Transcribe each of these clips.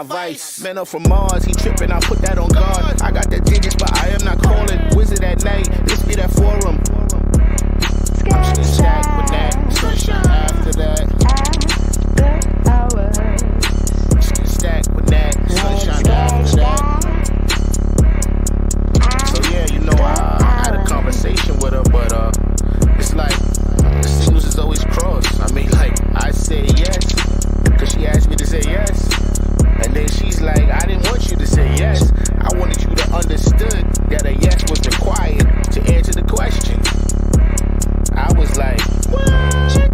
vice. Man up from Mars, he tripping, I put that on guard. I got the digits, but I am not calling. Wizard at night, this be that forum. I'm still stacked with that. Sunshine after that. Still stacked with that. Sunshine after that. So yeah, you know, I had a conversation with her, but it's like the signals is always crossed. I mean, like, I say yes, cause she asked me to say yes. And then she's like, I didn't want you to say yes. I wanted you to understood that a yes was required to answer the question. I was like, what?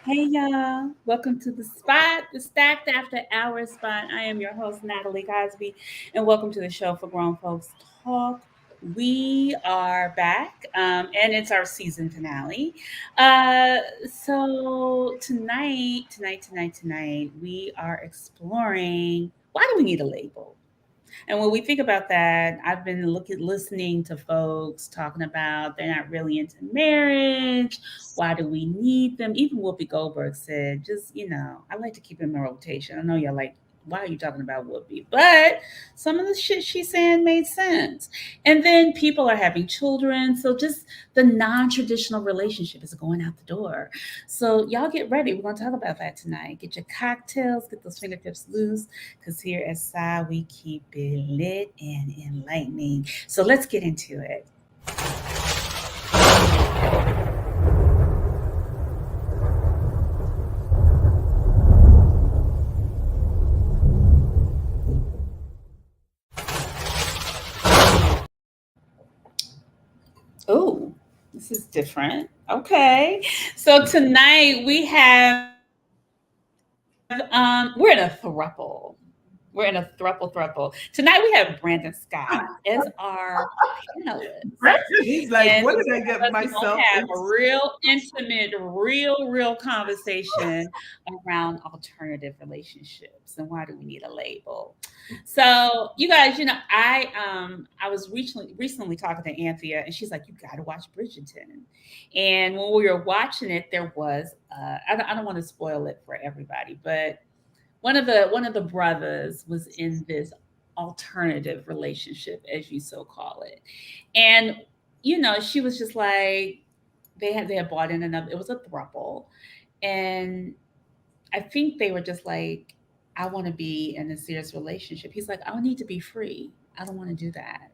Hey y'all, welcome to the spot, the Stacked After Hours spot. I am your host, Natalie Cosby, and welcome to the show for Grown Folks Talk. We are back, and it's our season finale. So tonight, we are exploring why do we need a label? And when we think about that, I've been listening to folks talking about they're not really into marriage. Why do we need them? Even Whoopi Goldberg said, just, I like to keep them in rotation. I know y'all like, why are you talking about Whoopi? But some of the shit she's saying made sense. And then people are having children. So just the non-traditional relationship is going out the door. So y'all get ready. We're going to talk about that tonight. Get your cocktails, get those fingertips loose, because here at SI, we keep it lit and enlightening. So let's get into it. Oh, this is different. Okay. So tonight we have we're in a thruple. We're in a thruple. Tonight we have Brandon Scott as our panelist. He's like, And what did I get myself have into? a real intimate, real conversation around alternative relationships and why do we need a label. So you guys, I was recently talking to Anthea, and she's like, you got to watch Bridgerton. And when we were watching it, there was I don't want to spoil it for everybody, but one of the brothers was in this alternative relationship, as you so call it, and she was just like they had bought in another. It was a throuple, and I think they were just like, I want to be in a serious relationship. He's like, I need to be free. I don't want to do that.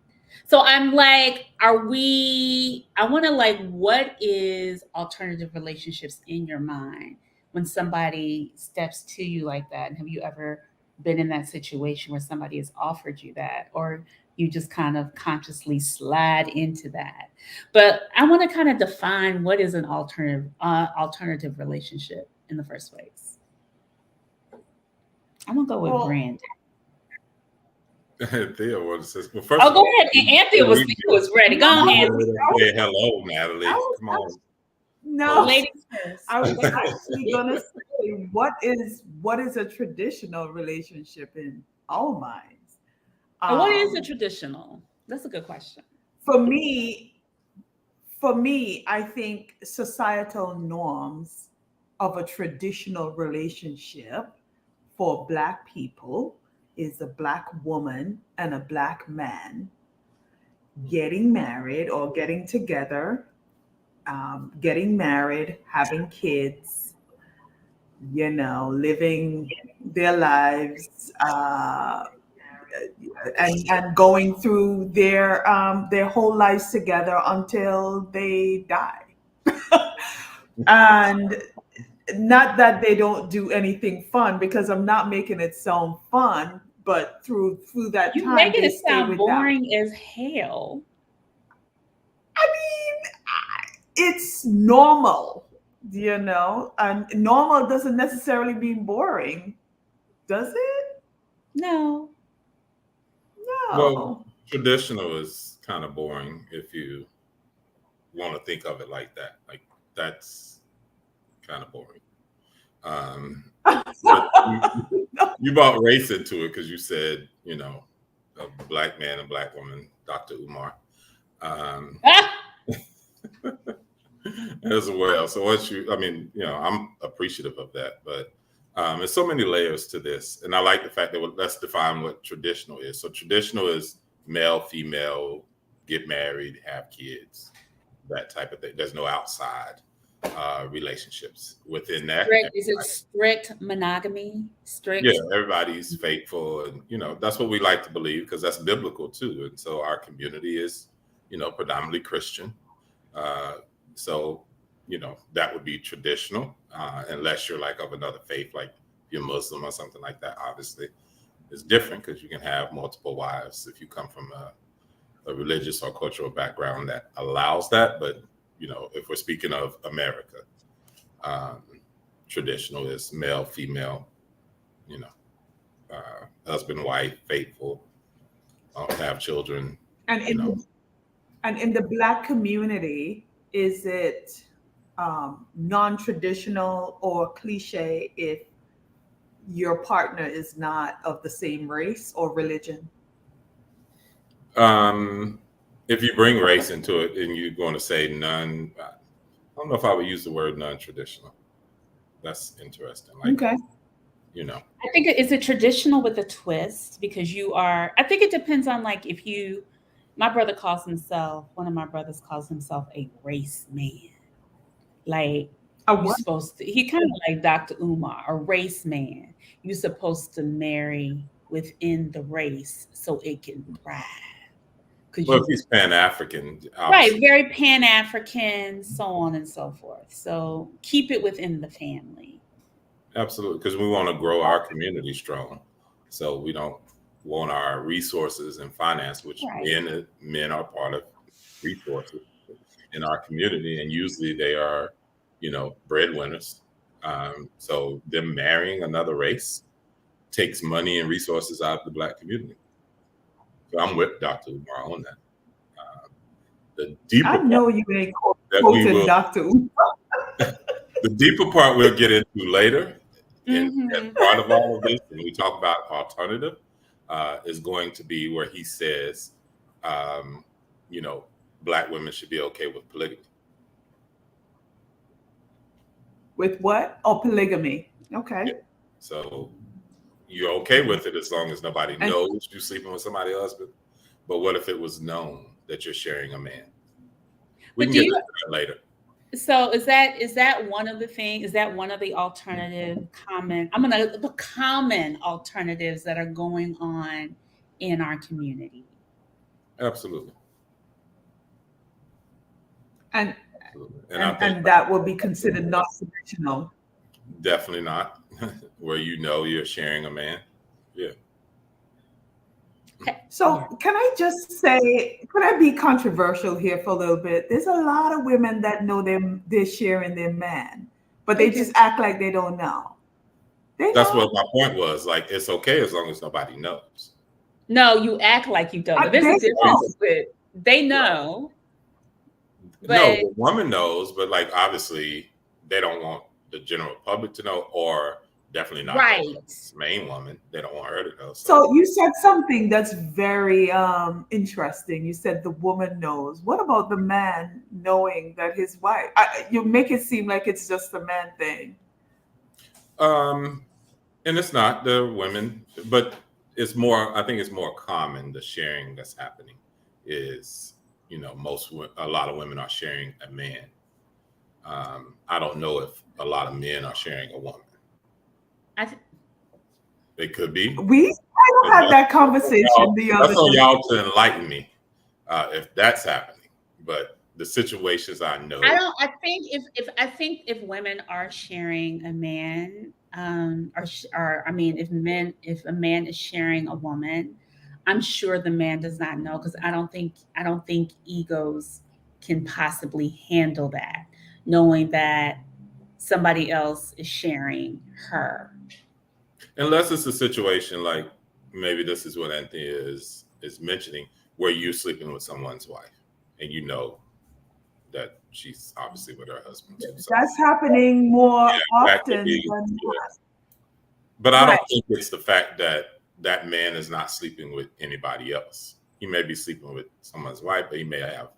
So I'm like, I want to like, what is alternative relationships in your mind when somebody steps to you like that? And have you ever been in that situation where somebody has offered you that, or you just kind of consciously slide into that? But I want to kind of define what is an alternative relationship in the first place. I'm gonna go with Brand. Thea was just, well, first Oh, of go all, ahead. Anthea was ready. Go on, Anthea. Say hello, Natalie. Come on. No, Ladies first. I was actually gonna say, what is a traditional relationship in our minds? What is a traditional? That's a good question. For me, I think societal norms of a traditional relationship for Black people is a Black woman and a Black man getting married or getting together, getting married, having kids, living their lives, and going through their whole lives together until they die. And not that they don't do anything fun, because I'm not making it sound fun, but through that You time making they it stay sound with boring as hell. I mean, it's normal, and normal doesn't necessarily mean boring, does it? No. Well, No. traditional is kind of boring if you want to think of it like that. Like, that's kind of boring. But you brought race into it because you said, a black man and black woman, Dr. Umar, as well. So I'm appreciative of that, but there's so many layers to this. And I like the fact that let's define what traditional is. So traditional is male, female, get married, have kids, that type of thing. There's no outside relationships within that. Is it strict monogamy? Strict? Yeah, everybody's faithful, and that's what we like to believe because that's biblical too. And so our community is, predominantly Christian. So that would be traditional, unless you're like of another faith, like you're Muslim or something like that. Obviously, it's different because you can have multiple wives if you come from a religious or cultural background that allows that. But if we're speaking of America, traditional is male, female, husband, wife, faithful, have children. And in the Black community, is it non-traditional or cliche if your partner is not of the same race or religion? If you bring race into it and you're going to say none, I don't know if I would use the word non-traditional. That's interesting. Okay. I think it's a traditional with a twist because I think it depends on one of my brothers calls himself a race man. Like you're supposed to, he kind of like Dr. Umar, a race man. You're supposed to marry within the race so it can thrive. Well, if he's Pan-African. Right, very Pan-African, so on and so forth. So keep it within the family. Absolutely, because we want to grow our community strong. So we don't want our resources and finance, which men are part of resources in our community. And usually they are, breadwinners. So them marrying another race takes money and resources out of the Black community. So I'm with Dr. Umar on that. The deeper I know you ain't quoted Dr. Umar. The deeper part we'll get into later. And as part of all of this, when we talk about alternative, is going to be where he says, Black women should be okay with polygamy. With what? Oh, polygamy. Okay. Yeah. So you're okay with it as long as nobody knows you're sleeping with somebody else. But what if it was known that you're sharing a man? We can get into that later. So is that one of the things? Is that one of the common alternatives that are going on in our community? Absolutely. And that will be considered not traditional. Definitely not. Where you're sharing a man. Yeah. So can I be controversial here for a little bit? There's a lot of women that know they're sharing their man, but they just act like they don't know. That's what my point was. Like, it's okay as long as nobody knows. No, you act like you don't. There's a difference with they know. But, no, the woman knows, but obviously they don't want the general public to know, or definitely not the main woman. They don't want her to know. So you said something that's very interesting. You said the woman knows. What about the man knowing that his wife? You make it seem like it's just a man thing. And it's not the women, but it's more. I think it's more common. The sharing that's happening is, a lot of women are sharing a man. I don't know if a lot of men are sharing a woman. They could be. We had that conversation the other day. That's on y'all to enlighten me if that's happening. But the situations I know, I think if women are sharing a man, if a man is sharing a woman, I'm sure the man does not know, because I don't think egos can possibly handle that, knowing that somebody else is sharing her. Unless it's a situation like maybe this is what Anthea is mentioning, where you're sleeping with someone's wife and that she's obviously with her husband too. So That's happening more that could often be, than yeah. But I Right. don't think it's the fact that that man is not sleeping with anybody else. He may be sleeping with someone's wife, but he may have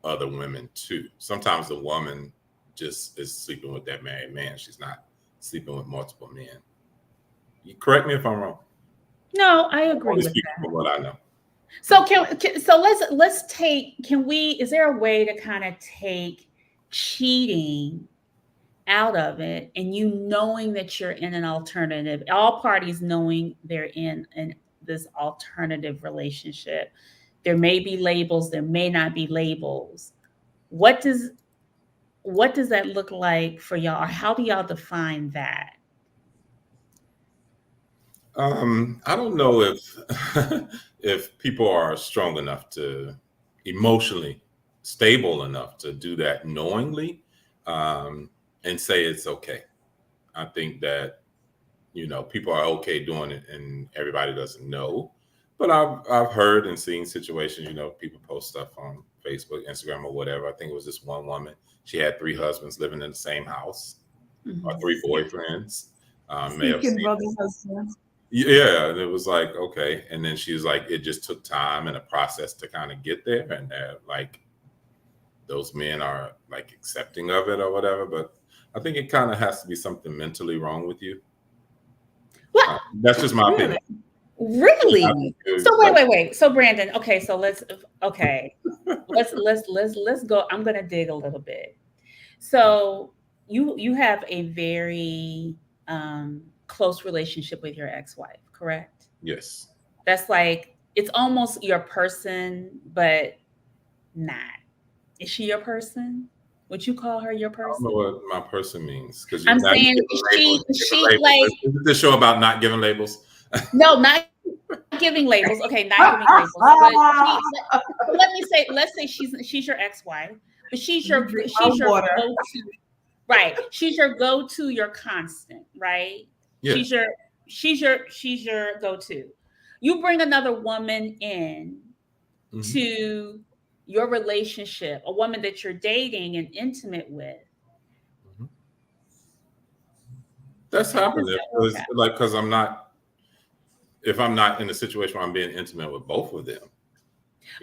other women too. Sometimes the woman just is sleeping with that married man. She's not sleeping with multiple men. You correct me if I'm wrong. No, I I'm agree only with speaking that. from what I know. So let's take, is there a way to kind of take cheating out of it, and you knowing that you're in an alternative, all parties knowing they're in this alternative relationship? There may be labels, there may not be labels. What does that look like for y'all? Or how do y'all define that? I don't know if if people are strong enough to emotionally stable enough to do that knowingly, and say it's okay. I think that people are okay doing it and everybody doesn't know. But I've heard and seen situations, people post stuff on Facebook, Instagram, or whatever. I think it was this one woman. She had 3 husbands living in the same house, or 3 boyfriends. May have seeking seen. brother husband. Yeah, and it was like, okay. And then she's like, it just took time and a process to kind of get there. And like, those men are like accepting of it or whatever. But I think it kind of has to be something mentally wrong with you. What? That's just my opinion. Really? So wait. So Brandon, okay, so let's go. I'm gonna dig a little bit. So you have a very close relationship with your ex-wife, correct? Yes. That's like, it's almost your person, but not. Is she your person? Would you call her your I person? don't know what my person means, because I'm saying, is she like, is this show about not giving labels? No, not giving labels. Okay, not giving labels. But let's say she's your ex-wife, but she's your go-to. Right. She's your go-to, your constant, right? Yeah. She's your go-to. You bring another woman in to your relationship, a woman that you're dating and intimate with. That's happening because if I'm not in a situation where I'm being intimate with both of them.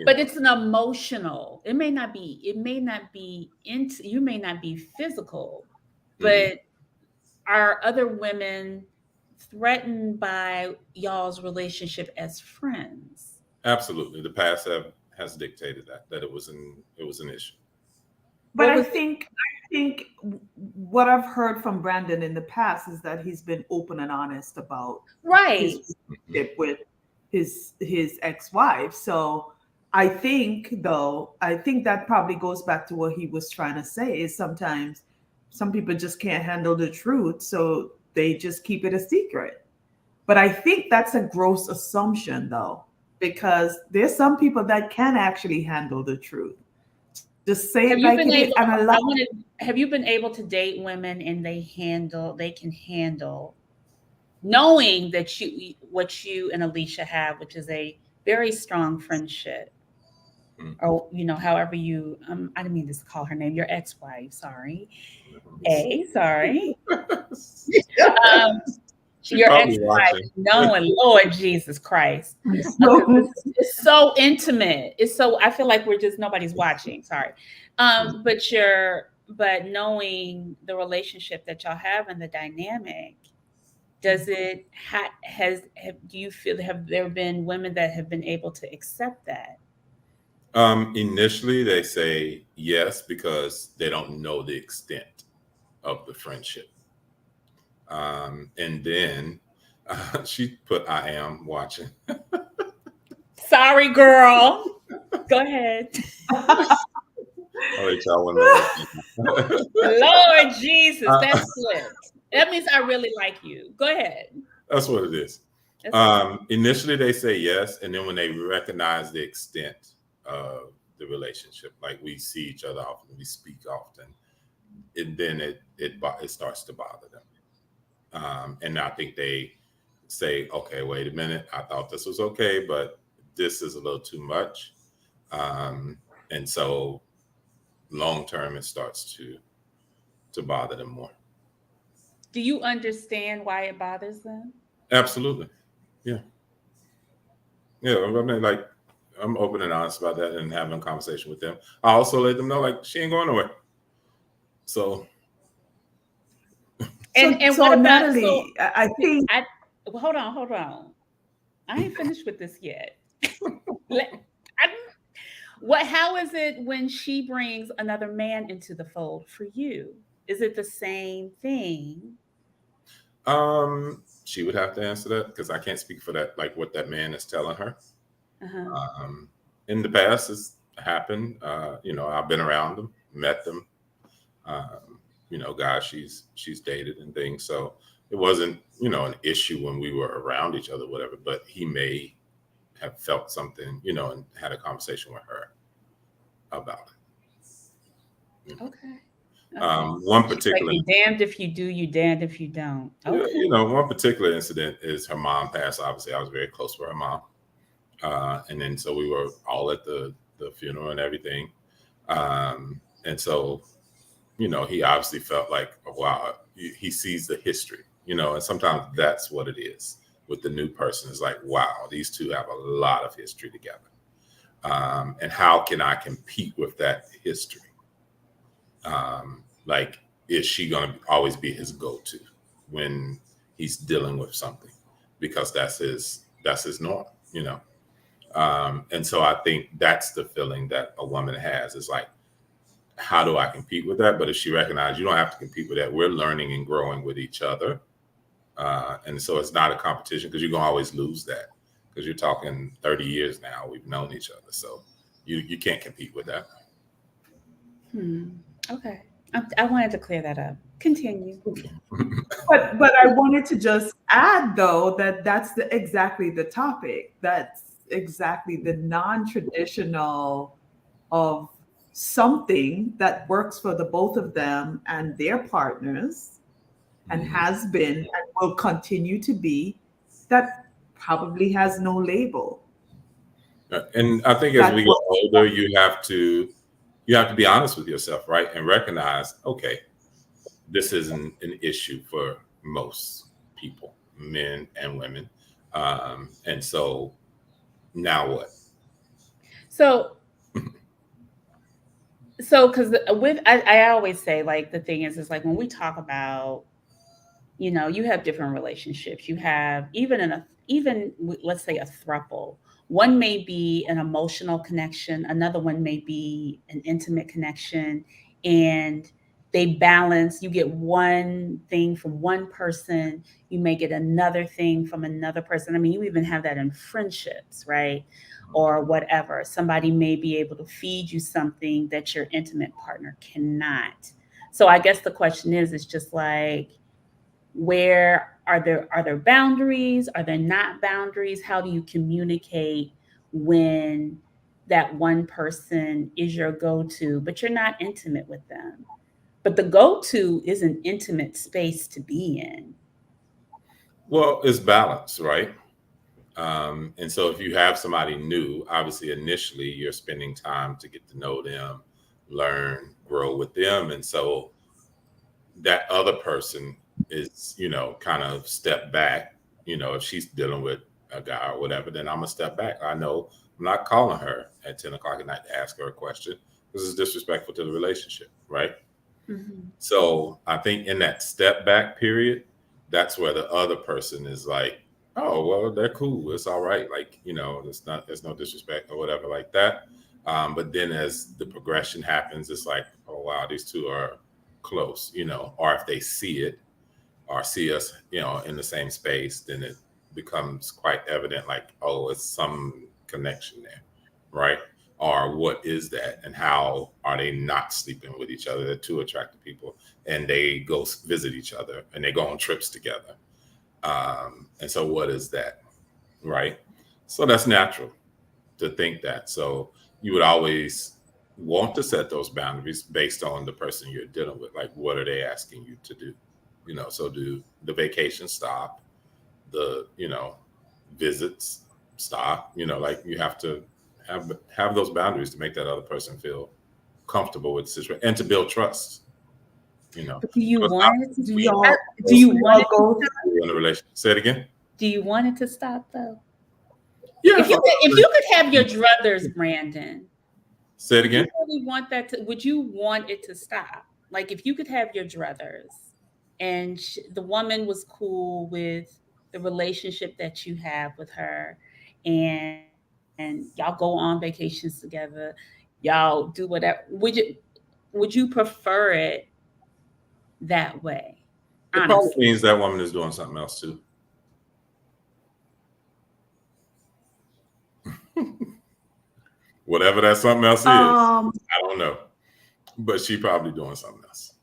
But it's an emotional. You may not be physical, but are other women threatened by y'all's relationship as friends? Absolutely. The past has dictated that it was an issue. But I think what I've heard from Brandon in the past is that he's been open and honest about his relationship with his ex-wife. So I think that probably goes back to what he was trying to say, is sometimes some people just can't handle the truth, so they just keep it a secret. But I think that's a gross assumption, though, because there's some people that can actually handle the truth. Just say it like it is. Have you been able to date women and they can handle knowing that what you and Alicia have, which is a very strong friendship, or however you I didn't mean to call her name, your ex-wife, sorry. Sorry. Your ex-wife, knowing, Lord Jesus Christ. It's so intimate. I feel like nobody's watching. Sorry. But knowing the relationship that y'all have and the dynamic, do you feel, have there been women that have been able to accept that? Initially, they say yes because they don't know the extent of the friendship. And then she put, "I am watching." Sorry, girl. Go ahead. I'll let y'all know. Lord Jesus, that's flipped. That means I really like you. Go ahead. That's what it is. Initially, they say yes, and then when they recognize the extent of the relationship, like we see each other often, we speak often, then it starts to bother them. And I think they say, "Okay, wait a minute. I thought this was okay, but this is a little too much." And so long term, it starts to bother them more. Do you understand why it bothers them? Absolutely. Yeah. Yeah. I mean, like, I'm open and honest about that and having a conversation with them. I also let them know, like, she ain't going nowhere. So. And what about, Natalie, I think. Hold on. I ain't finished with this yet. How is it when she brings another man into the fold for you? Is it the same thing? She would have to answer that because I can't speak for that, like what that man is telling her. Uh-huh. In the past, it's happened. I've been around them, met them. Guys she's dated and things. So it wasn't, an issue when we were around each other, whatever. But he may have felt something, and had a conversation with her about it. Okay. One particular, like, you damned if you do, you damned if you don't. Okay. One particular incident is her mom passed. Obviously, I was very close with her mom, and then so we were all at the funeral and everything, and so he obviously felt like, oh, wow, he sees the history, and sometimes that's what it is with the new person. It's like, wow, these two have a lot of history together, and how can I compete with that history? Like, is she going to always be his go-to when he's dealing with something? Because that's his norm, and so I think that's the feeling that a woman has, is like, how do I compete with that? But if she recognizes you don't have to compete with that, we're learning and growing with each other, and so it's not a competition, because you're going to always lose that, because you're talking 30 years now, we've known each other, so you can't compete with that. Okay. I wanted to clear that up. Continue. But I wanted to just add, though, that that's exactly the topic. That's exactly the non-traditional of something that works for the both of them and their partners, and has been and will continue to be, that probably has no label. And I think as we get older, you have to be honest with yourself, right? And recognize, okay, this isn't an issue for most people, men and women. And so now what? So because I always say, like, the thing is like, when we talk about, you have different relationships. You have even let's say a throuple. One may be an emotional connection, another one may be an intimate connection, and they balance. You get one thing from one person, you may get another thing from another person. I mean, you even have that in friendships, right? Or whatever. Somebody may be able to feed you something that your intimate partner cannot. So I guess the question is just like, where are there boundaries? Are there not boundaries? How do you communicate when that one person is your go-to, but you're not intimate with them? But the go-to is an intimate space to be in. Well, it's balance, right? And so if you have somebody new, obviously initially you're spending time to get to know them, learn, grow with them. And so that other person is, kind of step back. If she's dealing with a guy or whatever, then I'm gonna step back. I know I'm not calling her at 10 o'clock at night to ask her a question. This is disrespectful to the relationship, right? Mm-hmm. So I think in that step back period, that's where the other person is like, oh, well, they're cool. It's all right. Like, there's no disrespect or whatever like that. But then as the progression happens, it's like, oh, wow, these two are close, or if they see it or see us, in the same space, then it becomes quite evident, like, oh, it's some connection there, right? Or what is that? And how are they not sleeping with each other? They're two attractive people, and they go visit each other, and they go on trips together. And so what is that, right? So that's natural to think that. So you would always want to set those boundaries based on the person you're dealing with. Like, what are they asking you to do? So do the vacations stop? The, visits stop? Like, you have to have those boundaries to make that other person feel comfortable with the situation and to build trust. But do you want it to? Do you want to go in a relationship? Say it again. Do you want it to stop though? Yeah. If you could have your druthers, Brandon. Say it again. Would you really want that would you want it to stop? Like if you could have your druthers and the woman was cool with the relationship that you have with her and y'all go on vacations together, y'all do whatever, would you prefer it that way? It probably means that woman is doing something else too. Whatever that something else is, I don't know. But she probably doing something else.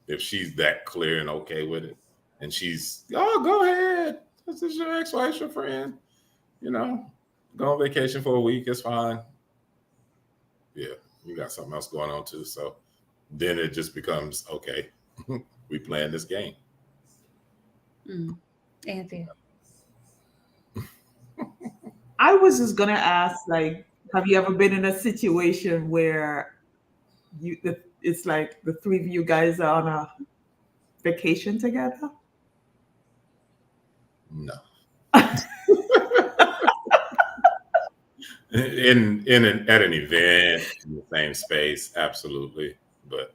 If she's that clear and okay with it. And she's, go ahead. This is your ex-wife, your friend. Go on vacation for a week. It's fine. Yeah, you got something else going on too. So then it just becomes, okay, we playing this game. Anthea. I was just gonna ask, like, have you ever been in a situation where it's like the three of you guys are on a vacation together? No. At an event in the same space, absolutely, but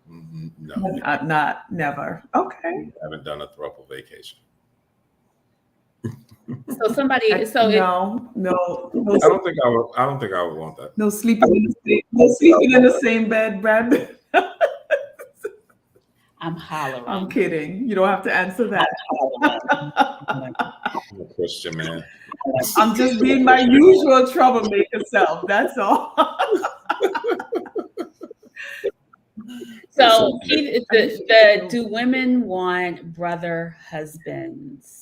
no, not never. Okay. We haven't done a throuple vacation. So somebody, no. I don't think I would want that. No sleeping in the same bed, Brandon. I'm hollering. I'm kidding. You don't have to answer that. I'm a Christian man. I'm just being my usual troublemaker self. That's all. So, do women want brother husbands?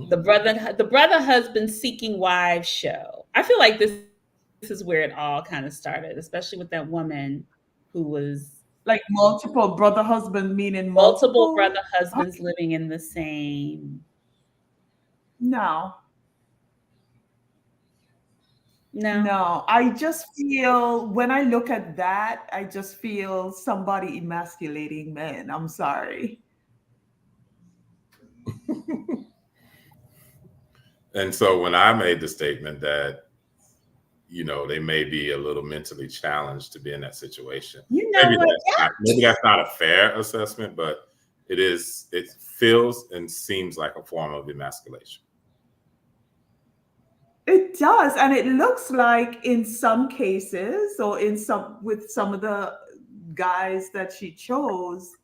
The brother husband seeking wives show. I feel like this is where it all kind of started, especially with that woman who was like multiple brother husbands, meaning multiple brother husbands living in the same. No. I just feel, when I look at that, I just feel somebody emasculating men. I'm sorry. And so when I made the statement that, they may be a little mentally challenged to be in that situation. Maybe that's not a fair assessment, but it feels and seems like a form of emasculation. It does. And it looks like in some cases, or with some of the guys that she chose,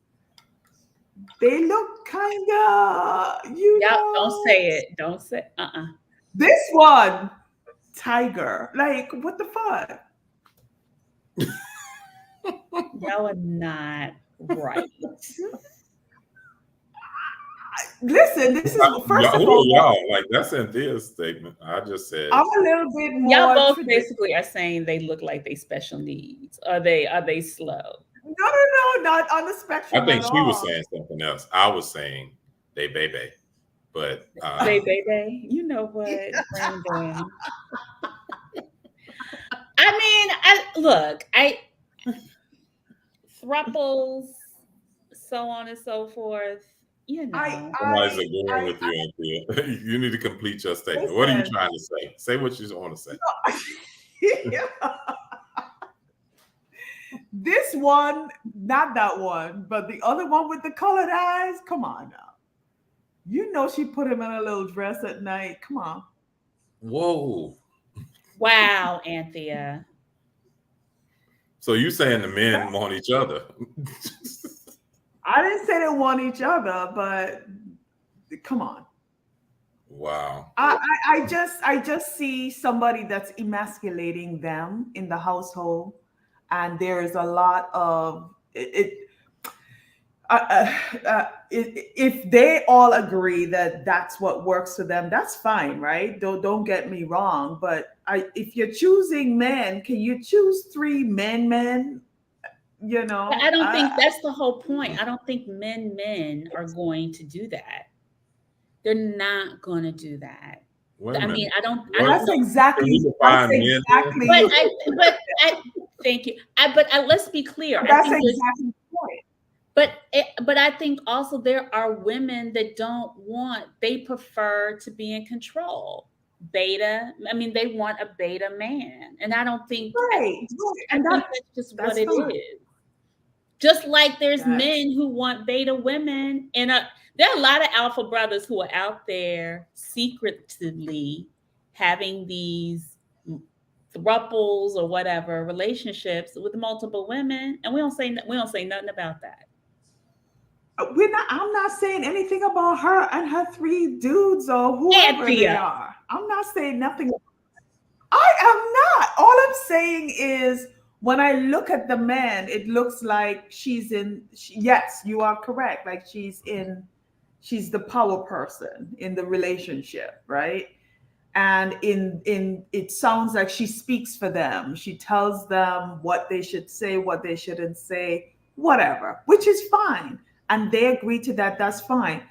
they look kind of, don't say it. Don't say, This one, Tiger, like, what the fuck? Y'all are not right. Listen, this is first of all, y'all, like, that's Anthea's statement. I just said I'm a little bit more. Y'all both basically are saying they look like they special needs. Are they slow? No, not on the spectrum. I think she was saying something else. I was saying they baby, but they baby. You know what, Brandon? Thruples, so on and so forth. Somebody's agreeing with you, Anthea. You need to complete your statement. Listen, what are you trying to say? Say what you want to say. This one, not that one, but the other one with the colored eyes. Come on now. She put him in a little dress at night. Come on. Whoa. Wow, Anthea. So you saying the men want each other? I didn't say they want each other, but come on. Wow. I just see somebody that's emasculating them in the household, and there is a lot of it. If they all agree that that's what works for them, that's fine, right? Don't get me wrong, but if you're choosing men, can you choose 3 men? I don't think that's the whole point. I don't think men are going to do that. They're not going to do that. I mean, I don't. That's exactly. But thank you. But let's be clear. That's exactly the point. But I think also there are women that don't want. They prefer to be in control. Beta. I mean, they want a beta man, and I don't think. Right. And that's just what it is. Just like there's men who want beta women, and there are a lot of alpha brothers who are out there secretively having these thruples or whatever relationships with multiple women, and we don't say nothing about that. I'm not saying anything about her and her 3 dudes or whoever they are. I'm not saying nothing. I am not. All I'm saying is, when I look at the man, it looks like yes, you are correct. Like she's the power person in the relationship, right? And it sounds like she speaks for them. She tells them what they should say, what they shouldn't say, whatever, which is fine. And they agree to that. That's fine.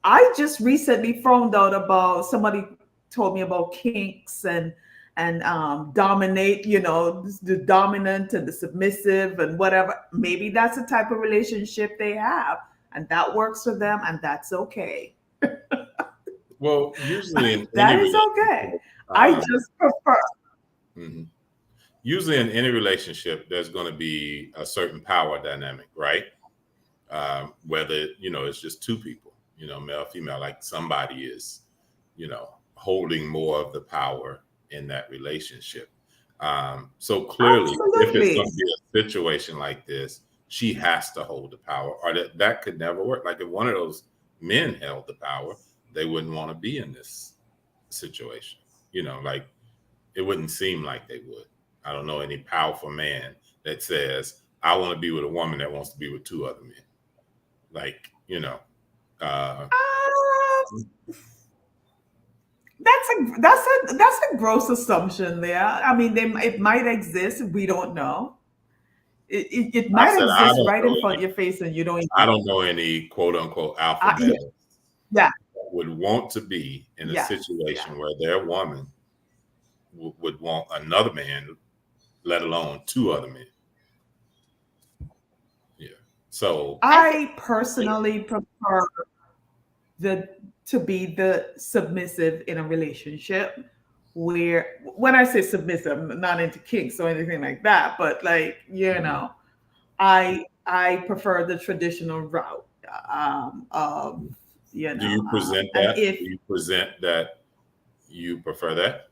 I just recently found out about, somebody told me about kinks and dominate, the dominant and the submissive and whatever. Maybe that's the type of relationship they have, and that works for them, and that's okay. Well, usually that is okay. I just prefer. Mm-hmm. Usually in any relationship, there's going to be a certain power dynamic, right? Whether, it's just 2 people, male, female, like somebody is, holding more of the power in that relationship. So clearly, if it's going to be a situation like this, she has to hold the power, or that could never work. Like if one of those men held the power, they wouldn't want to be in this situation. Like it wouldn't seem like they would. I don't know any powerful man that says, I want to be with a woman that wants to be with 2 other men. Like, that's a gross assumption there. I mean, it might exist. We don't know. It might exist right in front of your face, and you don't. I don't know any quote unquote alpha male that would want to be in a situation where their woman would want another man, let alone 2 other men. Yeah. So I personally prefer to be the submissive in a relationship, where, when I say submissive, I'm not into kinks or anything like that, but like, I prefer the traditional route. Do you present that? Do you present that you prefer that?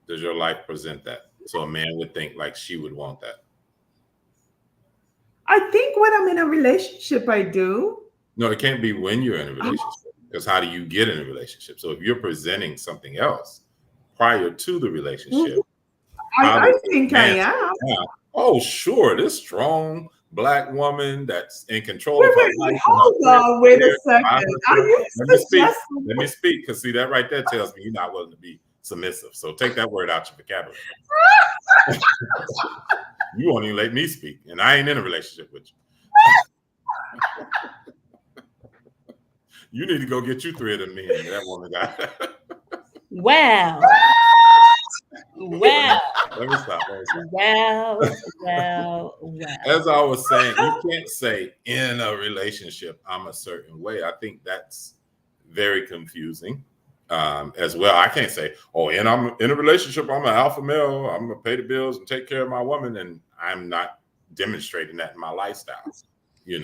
Does your life present that? So a man would think like she would want that. I think when I'm in a relationship, I do. No, it can't be when you're in a relationship, because how do you get in a relationship? So if you're presenting something else prior to the relationship, I think I am. Oh, sure, this strong Black woman that's in control of her life. Hold on, wait a second. Let me speak, because see, that right there tells me you're not willing to be submissive. So take that word out your vocabulary. You won't even let me speak, and I ain't in a relationship with you. You need to go get you 3 of them men that woman got. Wow. Let me stop. Wow. As I was saying, you can't say in a relationship I'm a certain way. I think that's very confusing. As well, I can't say, and I'm in a relationship, I'm an alpha male, I'm gonna pay the bills and take care of my woman, and I'm not demonstrating that in my lifestyle. So you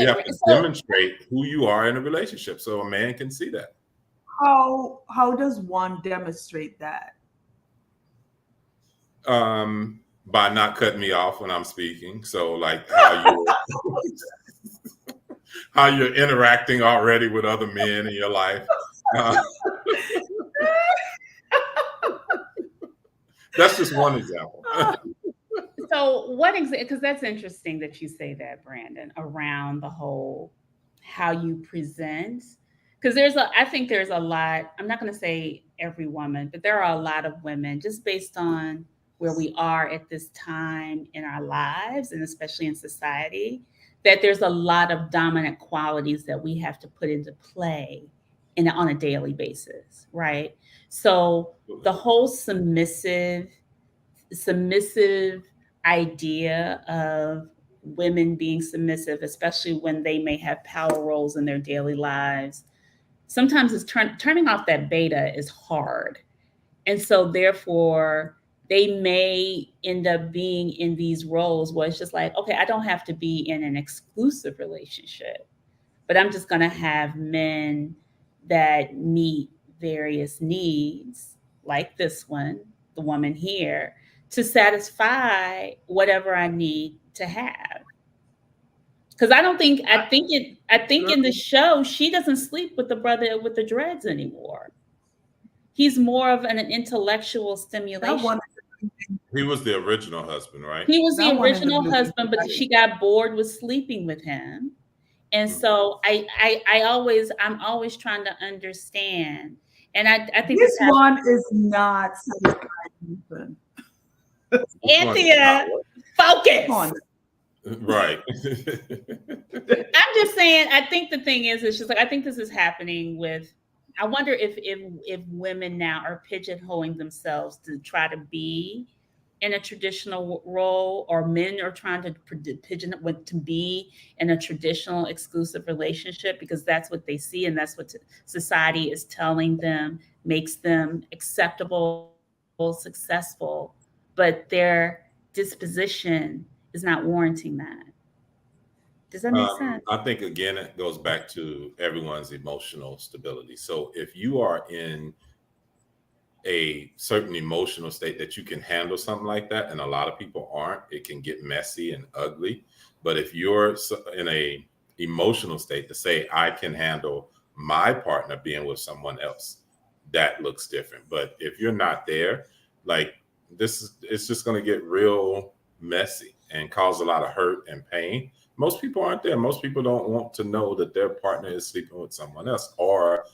have to demonstrate who you are in a relationship, so a man can see that. How does one demonstrate that? By not cutting me off when I'm speaking. So like how you're interacting already with other men in your life. That's just one example. So one example, because that's interesting that you say that, Brandon, around the whole how you present. Because I think there's a lot, I'm not going to say every woman, but there are a lot of women, just based on where we are at this time in our lives, and especially in society, that there's a lot of dominant qualities that we have to put into play on a daily basis, right? So the whole submissive idea of women being submissive, especially when they may have power roles in their daily lives, sometimes it's turning off that beta is hard. And so therefore they may end up being in these roles where it's just like, okay, I don't have to be in an exclusive relationship, but I'm just going to have men that meet various needs, like this one, the woman here, to satisfy whatever I need to have. Because I think in the show, she doesn't sleep with the brother with the dreads anymore. He's more of an intellectual stimulation. He was the original husband, right? He was the original husband, but she got bored with sleeping with him. And so I'm always trying to understand. And I think this one is not satisfying. Anthea, focus. Right. I'm just saying, I think the thing is, it's just like, I think this is happening with, I wonder if women now are pigeonholing themselves to try to be in a traditional role, or men are trying to pigeonhole to be in a traditional exclusive relationship because that's what they see and that's what society is telling them makes them acceptable, successful, but their disposition is not warranting that. Does that make sense? I think, again, it goes back to everyone's emotional stability. So if you are in a certain emotional state that you can handle something like that, and a lot of people aren't, it can get messy and ugly. But if you're in a emotional state to say, I can handle my partner being with someone else, that looks different. But if you're not there, like it's just going to get real messy and cause a lot of hurt and pain. Most people aren't there. Most people don't want to know that their partner is sleeping with someone else, or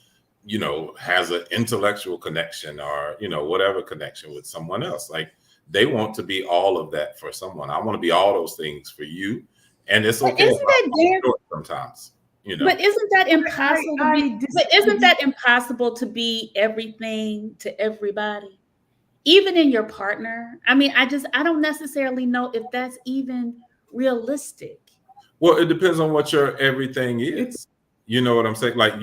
has an intellectual connection, or, whatever connection with someone else. Like, they want to be all of that for someone. I want to be all those things for you. And it's okay. Sometimes, But isn't that impossible? But isn't that impossible to be everything to everybody? Even in your partner? I mean, I don't necessarily know if that's even realistic. Well, it depends on what your everything is. You know what I'm saying? Like,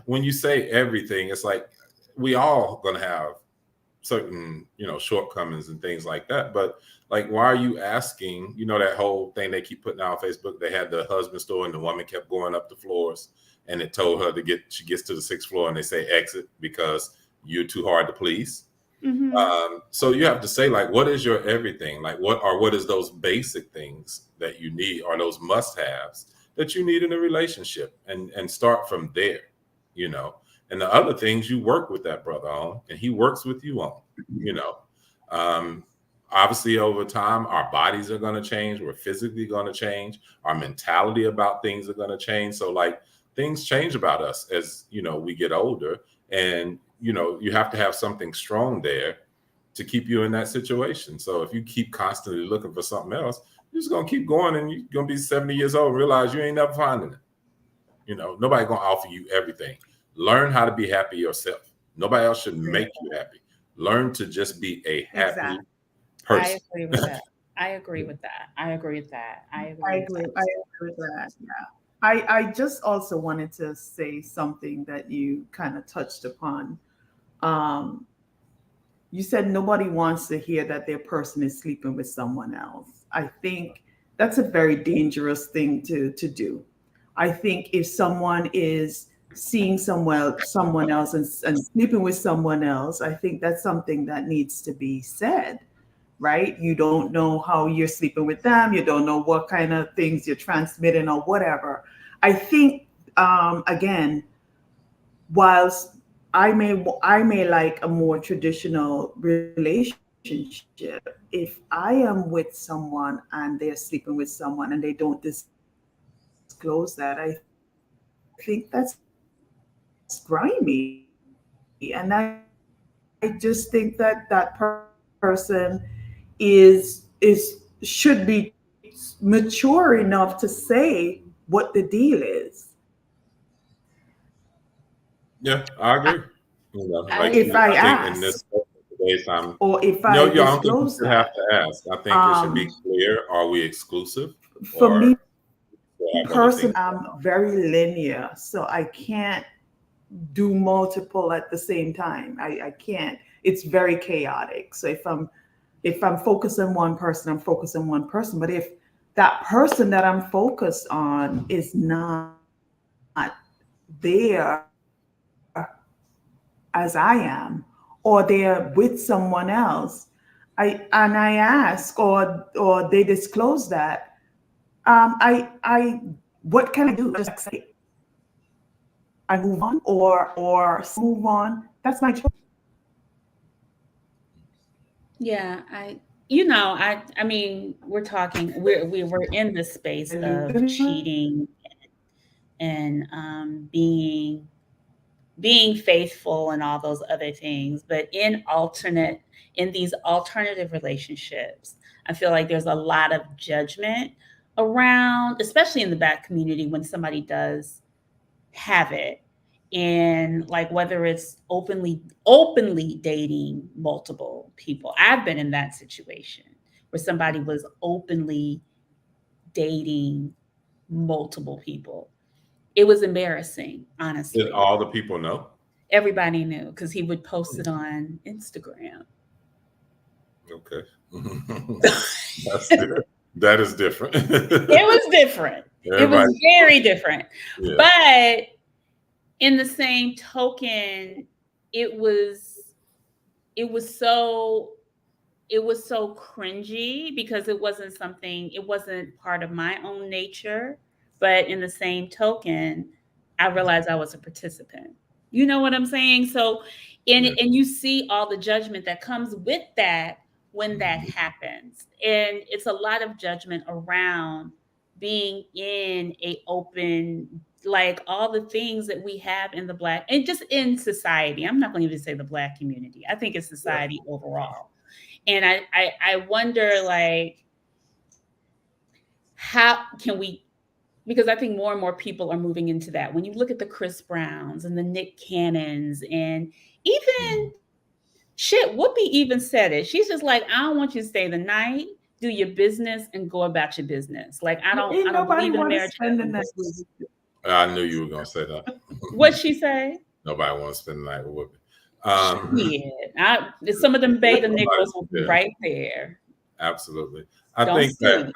when you say everything, it's like we all gonna have certain, shortcomings and things like that. But like, why are you asking, that whole thing they keep putting out on Facebook? They had the husband store and the woman kept going up the floors, and it told her she gets to the 6th floor and they say exit because you're too hard to please. Mm-hmm. So you have to say, like, what is your everything? Like, what is those basic things that you need, or those must-haves that you need in a relationship, and start from there, and the other things you work with that brother on, and he works with you on, obviously over time, our bodies are going to change. We're physically going to change. Our mentality about things are going to change. So, like, things change about us as, we get older, and, you have to have something strong there to keep you in that situation. So if you keep constantly looking for something else, you're just going to keep going, and you're going to be 70 years old and realize you ain't never finding it. Nobody going to offer you everything. Learn how to be happy yourself. Nobody else should make you happy. Learn to just be a happy person. I agree with that. I agree with that. I agree with that. Yeah. I just also wanted to say something that you kind of touched upon. You said nobody wants to hear that their person is sleeping with someone else. I think that's a very dangerous thing to do. I think if someone is seeing someone else and sleeping with someone else, I think that's something that needs to be said, right? You don't know how you're sleeping with them. You don't know what kind of things you're transmitting or whatever. I think, again, whilst I may like a more traditional relationship, if I am with someone and they're sleeping with someone and they don't disclose that, I think that's grimy. And I just think that person should be mature enough to say what the deal is. Yeah, I agree. You know, like If I I think in ask, this today's time, or if no, I you I don't think you disclose should have that, to ask. I think it should be clear: are we exclusive, for or me do we have other person, things going I'm very linear, so I can't do multiple at the same time. I can't. It's very chaotic. So if I'm focused on one person, I'm focused on one person. But if that person that I'm focused on is not there as I am, or they're with someone else, I ask, or they disclose that, I what can I do? Just say I move on, or move on. That's my choice. Yeah, I mean, we're in the space of cheating and being faithful and all those other things, but in these alternative relationships, I feel like there's a lot of judgment around, especially in the Black community, when somebody does have it, and like whether it's openly dating multiple people. I've been in that situation where somebody was openly dating multiple people. It was embarrassing, did honestly. all the people know? Everybody knew because he would post it on Instagram. Okay, that is different. It was different. It was Everybody, very different. yeah, But in the same token, it was it was so it was so cringy because it wasn't part of my own nature. But in the same token, I realized I was a participant. You know what I'm saying? So, yeah, and you see all the judgment that comes with that when that happens. And it's a lot of judgment around being in a open, like all the things that we have in the Black and just in society. I'm not going to even say the Black community. I think it's yeah. society overall. And I wonder, like, how can we, because I think more and more people are moving into that. When you look at the Chris Browns and the Nick Cannons, and even shit, Whoopi even said it. She's just like, I don't want you to stay the night, do your business, and go about your business. Like, Ain't I don't nobody believe in a want to marriage. spend the night with you. I knew you were gonna say that. What'd she say? Nobody wants to spend the night with Whoopi. Yeah, some of them beta nickels will be Yeah, right there. absolutely. I Don't think that sleep.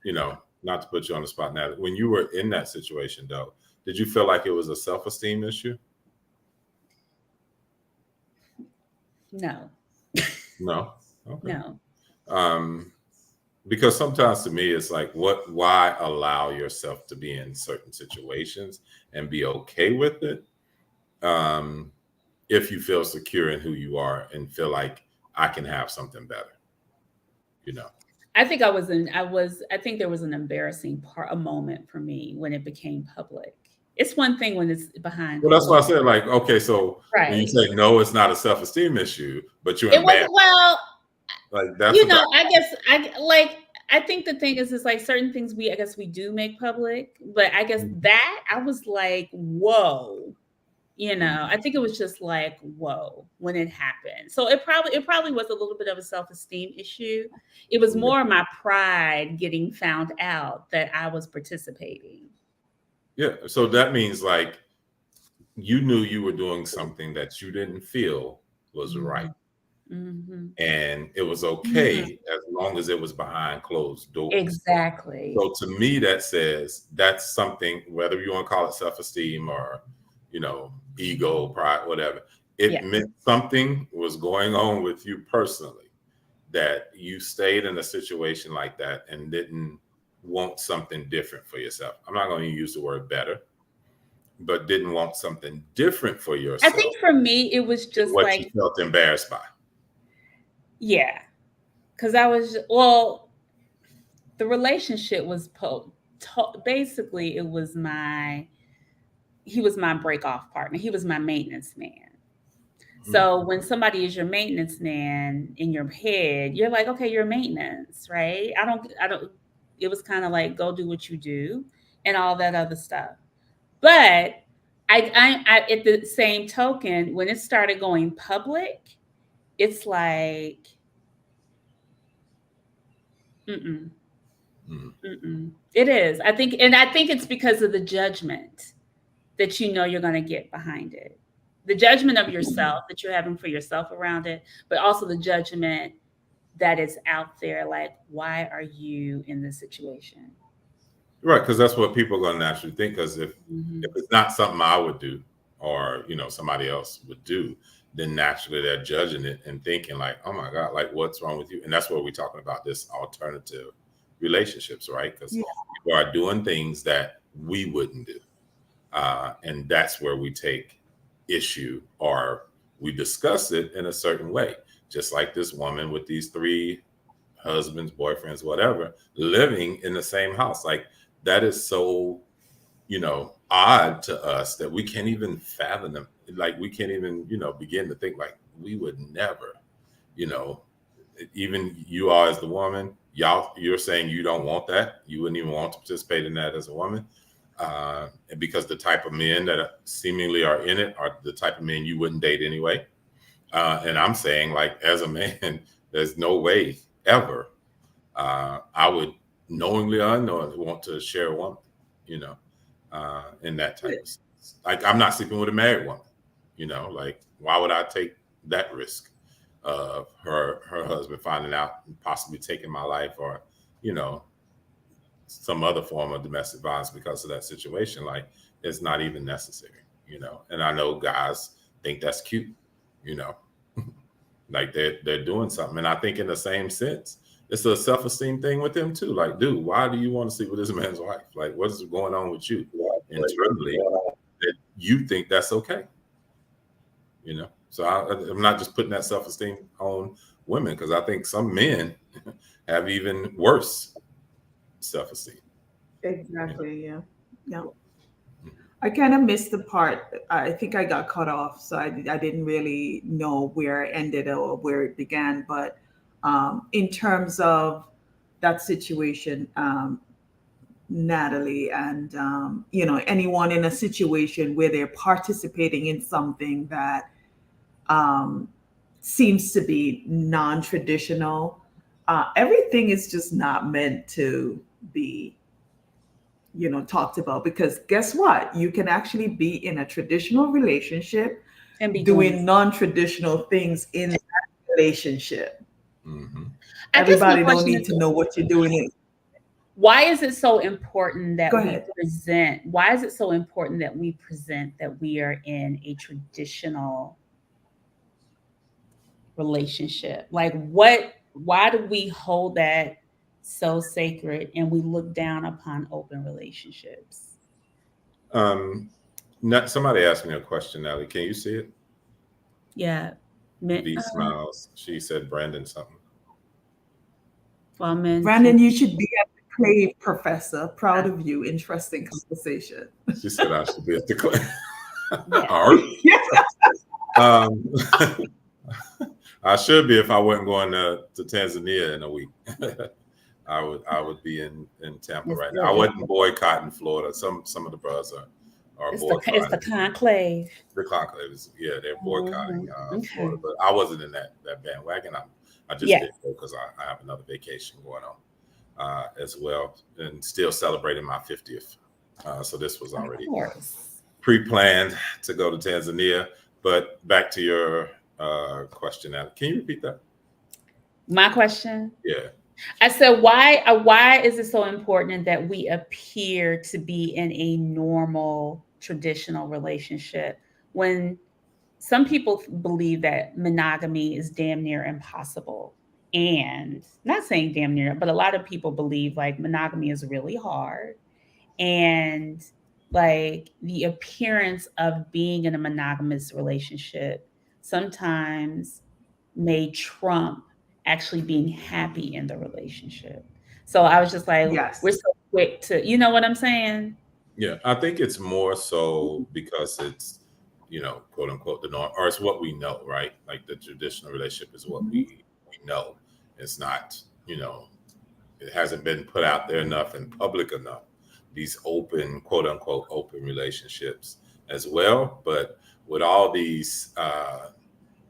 you know, not to put you on the spot now, when you were in that situation though, did you feel like it was a self-esteem issue? No, No. Okay. no. Um, because sometimes to me it's like, why allow yourself to be in certain situations and be okay with it, if you feel secure in who you are and feel like I can have something better, you know. I think I think there was an embarrassing a moment for me when it became public. It's one thing when it's behind Well, that's why I closed. said, like, okay, so when you Right. say no, it's not a self-esteem issue, but you're It embarrassed, wasn't, well, like that's about, I guess I think the thing is like certain things I guess we do make public, but I guess that I was like, whoa. I think it was just like, whoa, when it happened. So it probably was a little bit of a self-esteem issue. It was more my pride getting found out that I was participating. yeah. So that means like you knew you were doing something that you didn't feel was right. Mm-hmm. And it was okay as long as it was behind closed doors. Exactly. So to me, that says that's something, whether you want to call it self-esteem or, ego, pride, whatever, it meant something was going on with you personally, that you stayed in a situation like that and didn't want something different for yourself. I'm not going to use the word better, but didn't want something different for yourself. I think for me, it was just what like, you felt embarrassed by. Yeah. Because the relationship was basically, he was my break off partner. He was my maintenance man. So when somebody is your maintenance man in your head, you're like, okay, you're maintenance, right? It was kind of like, go do what you do and all that other stuff. But I at the same token, when it started going public, it's like, mm-mm, mm-mm. It is. I think it's because of the judgment that you're going to get behind it. The judgment of yourself that you're having for yourself around it, but also the judgment that is out there. Like, why are you in this situation? Right, because that's what people are going to naturally think. Because if it's not something I would do, or somebody else would do, then naturally they're judging it and thinking like, oh my God, like what's wrong with you? And that's what we're talking about, this alternative relationships, right? Because people are doing things that we wouldn't do. And that's where we take issue, or we discuss it in a certain way. Just like this woman with these 3 husbands, boyfriends, whatever, living in the same house. Like, that is so, odd to us that we can't even fathom them. Like, we can't even, begin to think like we would never, even you are as the woman, you're saying you don't want that. You wouldn't even want to participate in that as a woman. Because the type of men that seemingly are in it are the type of men you wouldn't date anyway. And I'm saying, like, as a man, there's no way ever I would knowingly or unknowingly want to share a woman, in that type of sense. Like, I'm not sleeping with a married woman, like, why would I take that risk of her husband finding out and possibly taking my life, or, some other form of domestic violence because of that situation? Like, it's not even necessary, and I know guys think that's cute, like they're doing something. And I think in the same sense, it's a self-esteem thing with them too. Like, dude, why do you want to sleep with this man's wife? Like, what is going on with you internally that you think that's okay? So I'm not just putting that self-esteem on women, because I think some men have even worse self-esteem. Exactly. Yeah. I kind of missed the part. I think I got cut off, so I didn't really know where it ended or where it began. But in terms of that situation, Natalie, and anyone in a situation where they're participating in something that seems to be non-traditional, everything is just not meant to be talked about, because guess what? You can actually be in a traditional relationship and be doing non-traditional things in that relationship. Everybody don't need to know what you're doing. Why is it so important that why is it so important that we present that we are in a traditional relationship? Like, why do we hold that so sacred and we look down upon open relationships? Somebody asked me a question, Natalie. Can you see it? Yeah. These smiles. She said Brandon something. Well, Brandon, you should be at the Clay, Professor. Proud of you. Interesting conversation. She said I should be at the Clay. I should be if I wasn't going to Tanzania in a week. I would be in Tampa right now. I wasn't boycotting Florida. Some of the brothers are boycotting. It's the conclave. The conclave is, they're boycotting Florida, but I wasn't in that bandwagon. I just did go because I have another vacation going on as well, and still celebrating my 50th. So this was already pre-planned to go to Tanzania. But back to your question, now, can you repeat that? My question? Yeah. I said, why is it so important that we appear to be in a normal, traditional relationship when some people believe that monogamy is damn near impossible? And not saying damn near, but a lot of people believe like monogamy is really hard. And like the appearance of being in a monogamous relationship sometimes may trump actually being happy in the relationship. So I was just like, we're so quick to, you know what I'm saying? Yeah, I think it's more so because it's, quote unquote, the norm, or it's what we know, right? Like the traditional relationship is what we know. It's not, it hasn't been put out there enough and public enough. These open, quote unquote, open relationships as well. But with all these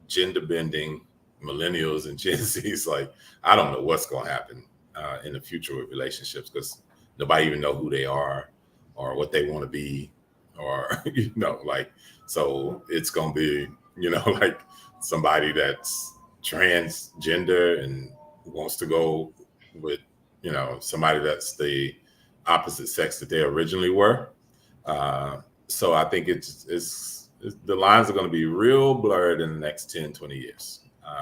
gender bending millennials and Gen Zs, like, I don't know what's going to happen in the future with relationships, because nobody even know who they are or what they want to be, or like, so it's going to be like somebody that's transgender and wants to go with somebody that's the opposite sex that they originally were. So I think it's the lines are going to be real blurred in the next 10, 20 years.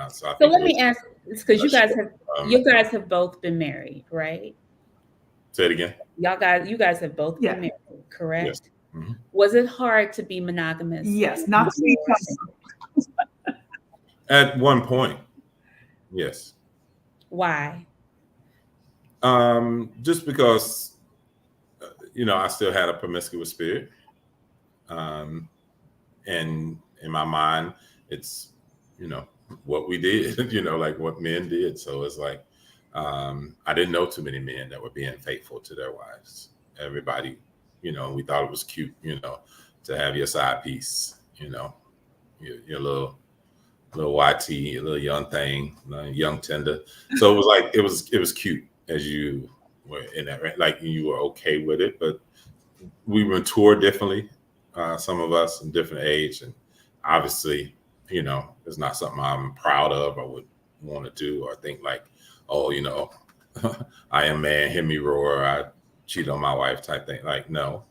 So let me ask, because you guys have both been married, right? Say it again. You guys have both been married, correct? Yes. Mm-hmm. Was it hard to be monogamous? Yes, not to be at one point. Yes. Why? Just because I still had a promiscuous spirit. And in my mind, it's what we did, like what men did. So it's like I didn't know too many men that were being faithful to their wives. Everybody, we thought it was cute, to have your side piece, your little YT, a little young thing, young tender. So it was like it was cute as you were in that, like you were okay with it, but we mature differently. Some of us in different age, and obviously, it's not something I'm proud of or would want to do or think like, oh, I am man, hear me roar, I cheat on my wife type thing. Like, no,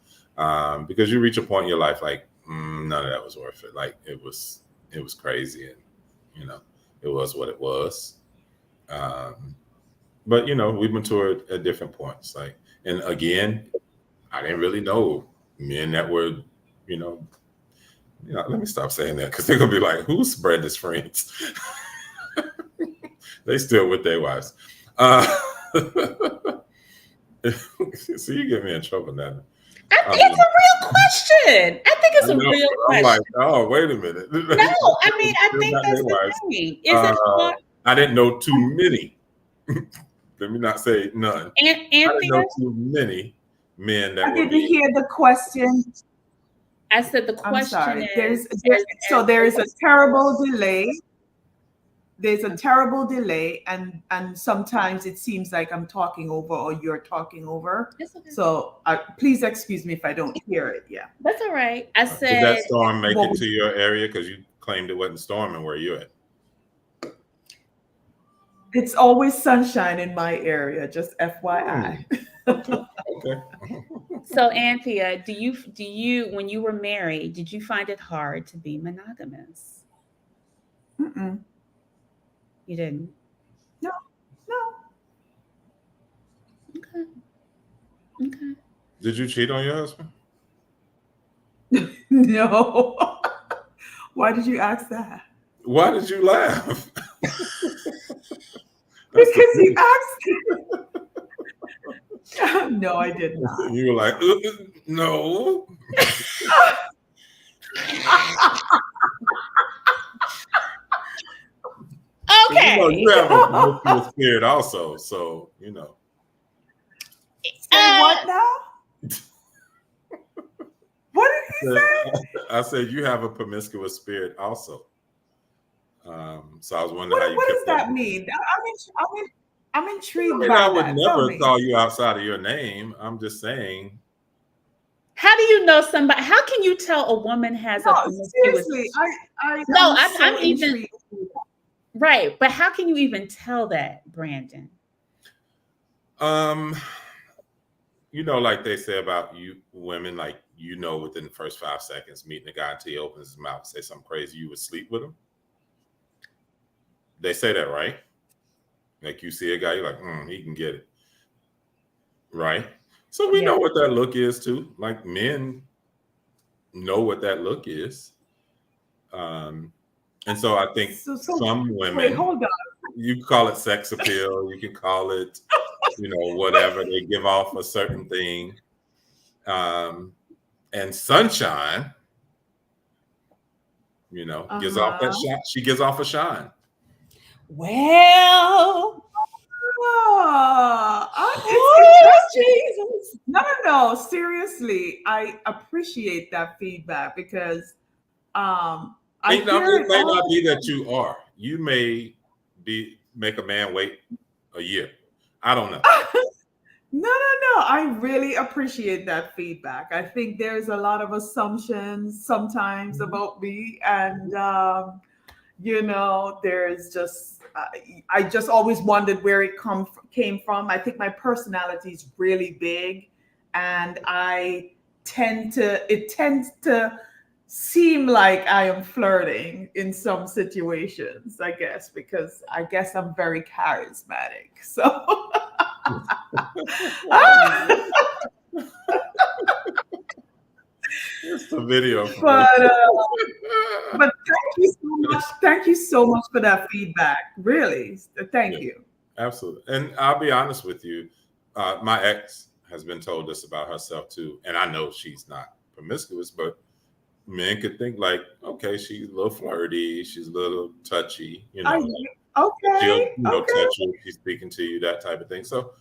because you reach a point in your life like none of that was worth it. Like it was crazy, and it was what it was. But we matured at different points. Like, and again, I didn't really know men that were, let me stop saying that, because they're gonna be like, who spread this friends? They still with their wives. So you get me in trouble now. I think it's a real question. I think it's a real question. I'm like, oh, wait a minute. No, I mean, I think that's the thing. Is it hard? I didn't know too many. Let me not say none. I didn't know too many men that I didn't hear the question. I said the question is there is a terrible delay. There's a terrible delay, and sometimes it seems like I'm talking over or you're talking over. Okay. So please excuse me if I don't hear it. Yeah, that's all right. I said, did that storm make it to your area? Because you claimed it wasn't storming where you're at. It's always sunshine in my area, just FYI. Okay. So Anthea, do you when you were married, did you find it hard to be monogamous? Mm-mm. You didn't? No. Okay. Did you cheat on your husband? No. Why did you ask that? Why did you laugh? Because he asked. No, I did not. You were like, no. Okay. You have a promiscuous spirit also, so what now? What did he say? I said you have a promiscuous spirit also. So I was wondering how you. What does that mean? I'm intrigued. I would never call you outside of your name. I'm just saying. How do you know somebody? How can you tell a woman has a promiscuous? Seriously, I'm even right. But how can you even tell that, Brandon? Like they say about you women, like within the first 5 seconds meeting a guy until he opens his mouth and say something crazy, you would sleep with him. They say that, right? Like you see a guy, you're like, he can get it. Right? So we know what that look is too. Like men know what that look is. And so I think some women, wait, hold on. You call it sex appeal, you can call it, whatever. They give off a certain thing. And Sunshine, gives off that shine. She gives off a shine. Well, it's interesting. Jesus. No. No, seriously, I appreciate that feedback because it may not be that you are. You may make a man wait a year. I don't know. No. I really appreciate that feedback. I think there's a lot of assumptions sometimes about me, and there's just I just always wondered where it came from. I think my personality is really big, and it tends to seem like I am flirting in some situations, I guess, because I guess I'm very charismatic. So it's the video. But thank you so much. Thank you so much for that feedback. Really, thank you. Absolutely. And I'll be honest with you. My ex has been told this about herself too, and I know she's not promiscuous, but men could think like, okay, she's a little flirty, she's a little touchy, Okay. She'll touch you if she's speaking to you, that type of thing. So,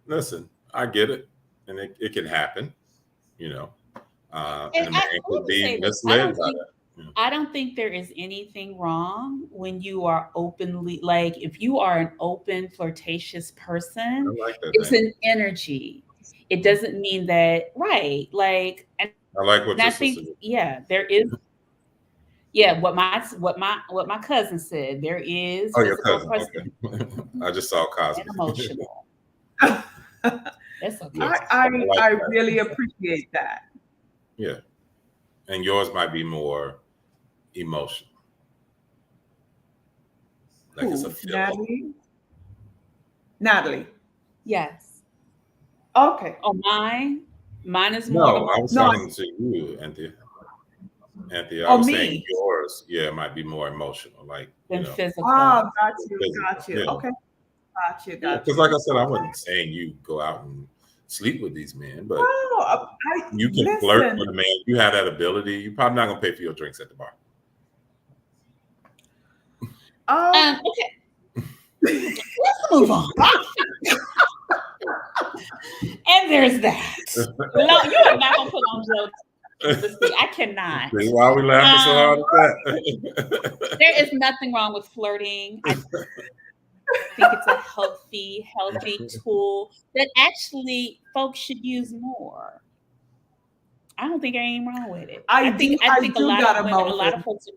listen, I get it, and it can happen, and a man could be misled by that. I don't think there is anything wrong when you are openly, like, if you are an open, flirtatious person, it's an energy. It doesn't mean that, right? Like, and I like what I think, there is. Yeah, what my cousin said. There is. Oh, your cousin. Okay. I just saw Cosby. And emotional. That's okay. I really appreciate that. Yeah, and yours might be more emotional. Like it's a feeling. Natalie. Yes. Okay. Oh, mine is more. No, I was talking to you, Anthea. I was saying yours, might be more emotional, like than physical. Oh, got you. Yeah. Okay, got you. Because, like I said, I wasn't saying you go out and sleep with these men, but you can flirt with a man. You have that ability. You're probably not gonna pay for your drinks at the bar. Okay. Let's move on. And there's that. No, you are not gonna put on jokes. I cannot. Why are we laughing so hard at that? There is nothing wrong with flirting. I think it's a healthy tool that actually folks should use more. I don't think anything wrong with it. I think a lot of folks are.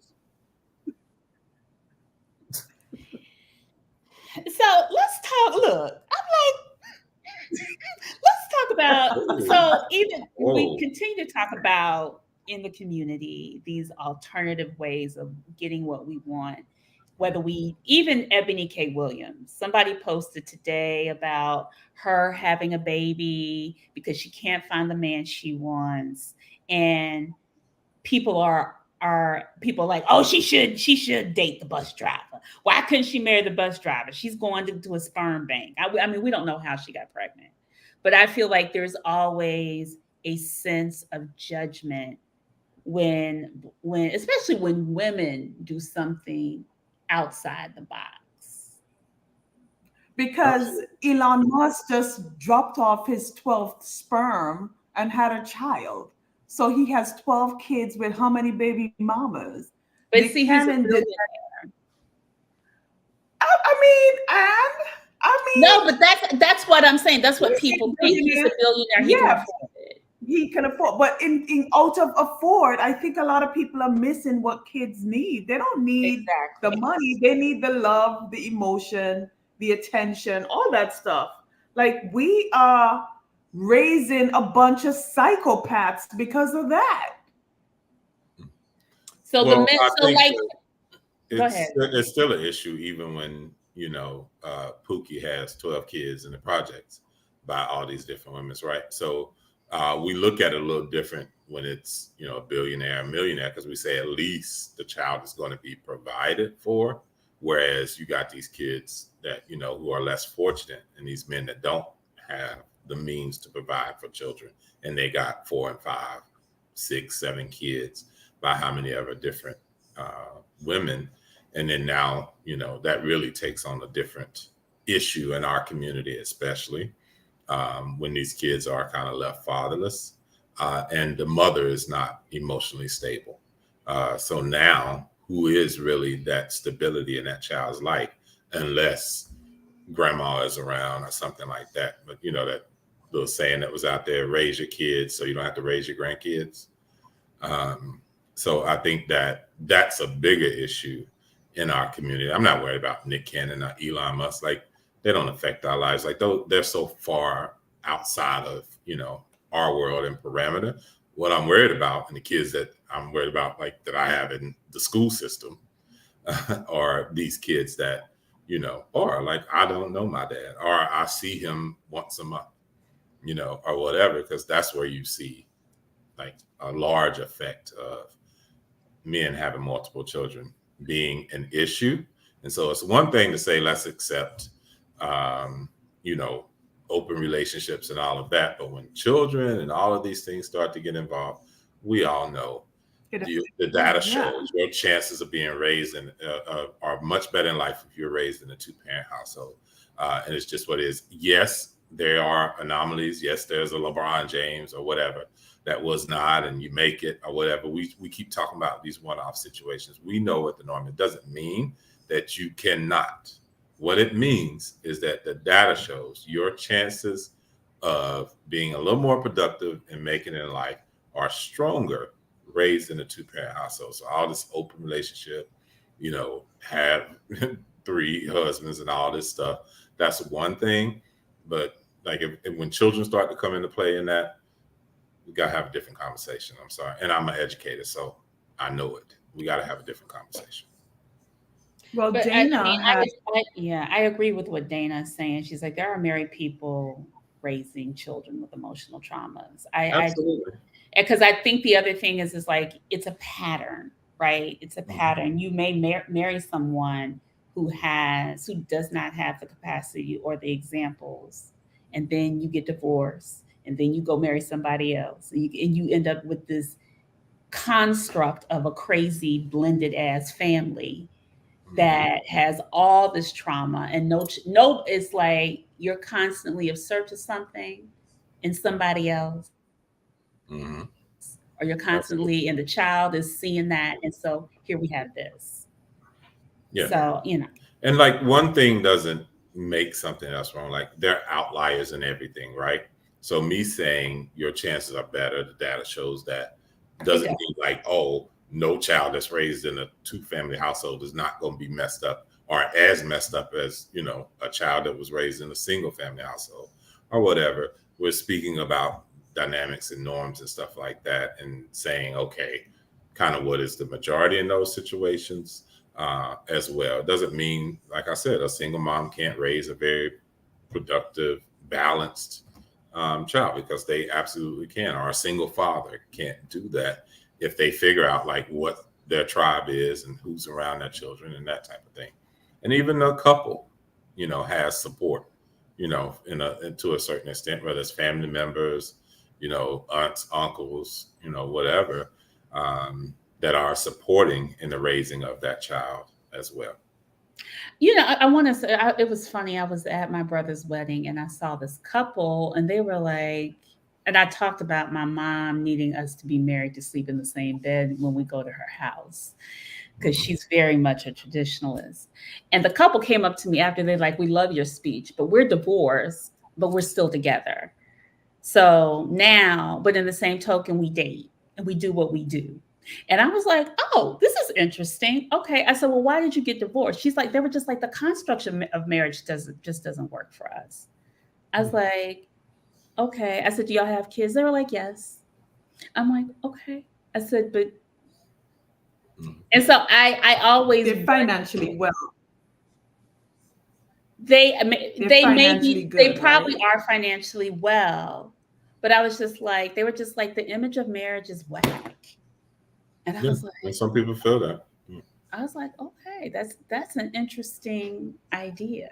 So let's talk. Look, I'm like, let's talk about. So we continue to talk about in the community these alternative ways of getting what we want. Whether even Ebony K. Williams, somebody posted today about her having a baby because she can't find the man she wants, and people are like, oh, she should date the bus driver. Why couldn't she marry the bus driver? She's going to a sperm bank. I mean, we don't know how she got pregnant, but I feel like there's always a sense of judgment when especially when women do something outside the box. Because Elon Musk just dropped off his 12th sperm and had a child. So he has 12 kids with how many baby mamas? But see, he's a billionaire. I mean, no, but that's what I'm saying. That's what people think. He's a billionaire. He can afford it. He can afford, but in out of afford, I think a lot of people are missing what kids need. They don't need the money. They need the love, the emotion, the attention, all that stuff. Like, we are raising a bunch of psychopaths because of that. So go ahead. It's still an issue even when Pookie has 12 kids in the projects by all these different women, right? So we look at it a little different when it's a billionaire, a millionaire, because we say at least the child is going to be provided for, whereas you got these kids that who are less fortunate, and these men that don't have the means to provide for children, and they got 4 and 5, 6, 7 kids by how many ever different women. And then now, that really takes on a different issue in our community, especially. when these kids are kind of left fatherless, and the mother is not emotionally stable. So now, who is really that stability in that child's life, unless grandma is around or something like that? But you know, that little saying that was out there, raise your kids so you don't have to raise your grandkids. So I think that that's a bigger issue in our community. I'm not worried about Nick Cannon or Elon Musk. Like, they don't affect our lives. Like, they're so far outside of, you know, our world and parameter. What I'm worried about, and the kids that I'm worried about, like, that I have in the school system, are these kids that, you know, or like, I don't know my dad, or I see him once a month, you know, or whatever, because that's where you see like a large effect of men having multiple children being an issue. And so it's one thing to say, let's accept, you know, open relationships and all of that. But when children and all of these things start to get involved, we all know the data shows your chances of being raised in are much better in life if you're raised in a two-parent household. And it's just what it is. Yes, there are anomalies. Yes, there's a LeBron James or whatever that was not, and you make it or whatever. We keep talking about these one-off situations. We know what the norm is. It doesn't mean that you cannot. What it means is that the data shows your chances of being a little more productive and making it in life are stronger raised in a two-parent household. So all this open relationship, you know, have 3 husbands and all this stuff, that's one thing. But like if when children start to come into play in that, we got to have a different conversation. I'm sorry. And I'm an educator, so I know it. We got to have a different conversation. Well, but Dana, I agree with what Dana is saying. She's like, there are married people raising children with emotional traumas. Absolutely. Because I think the other thing is like, it's a pattern, right? It's a pattern. You may marry someone who does not have the capacity or the examples, and then you get divorced, and then you go marry somebody else, and you end up with this construct of a crazy blended ass family that has all this trauma, and no, it's like you're constantly of search of something in somebody else, or you're constantly, and the child is seeing that, and so here we have this. Yeah. So, you know, and like one thing doesn't make something else wrong. Like, they're outliers in everything, right? So me saying your chances are better, the data shows that, doesn't mean like, oh, no child that's raised in a 2-family household is not going to be messed up or as messed up as, you know, a child that was raised in a single-family household or whatever. We're speaking about dynamics and norms and stuff like that, and saying, okay, kind of what is the majority in those situations as well. It doesn't mean, like I said, a single mom can't raise a very productive, balanced child, because they absolutely can, or a single father can't do that if they figure out like what their tribe is and who's around their children and that type of thing. And even a couple, you know, has support, you know, to a certain extent, whether it's family members, you know, aunts, uncles, you know, whatever, that are supporting in the raising of that child as well. You know, I want to say, it was funny. I was at my brother's wedding and I saw this couple, and they were like, and I talked about my mom needing us to be married to sleep in the same bed when we go to her house, because she's very much a traditionalist. And the couple came up to me after, they're like, we love your speech, but we're divorced, but we're still together. So now, but in the same token, we date and we do what we do. And I was like, oh, this is interesting. Okay. I said, well, why did you get divorced? She's like, they were just like, the construction of marriage doesn't work for us. I was like, okay. I said, do y'all have kids? They were like, yes. I'm like, okay. I said, but, and so I always, they're financially well. They probably are financially well, but I was just like, they were just like, the image of marriage is whack. And I was like, and some people feel that. I was like, okay, that's an interesting idea.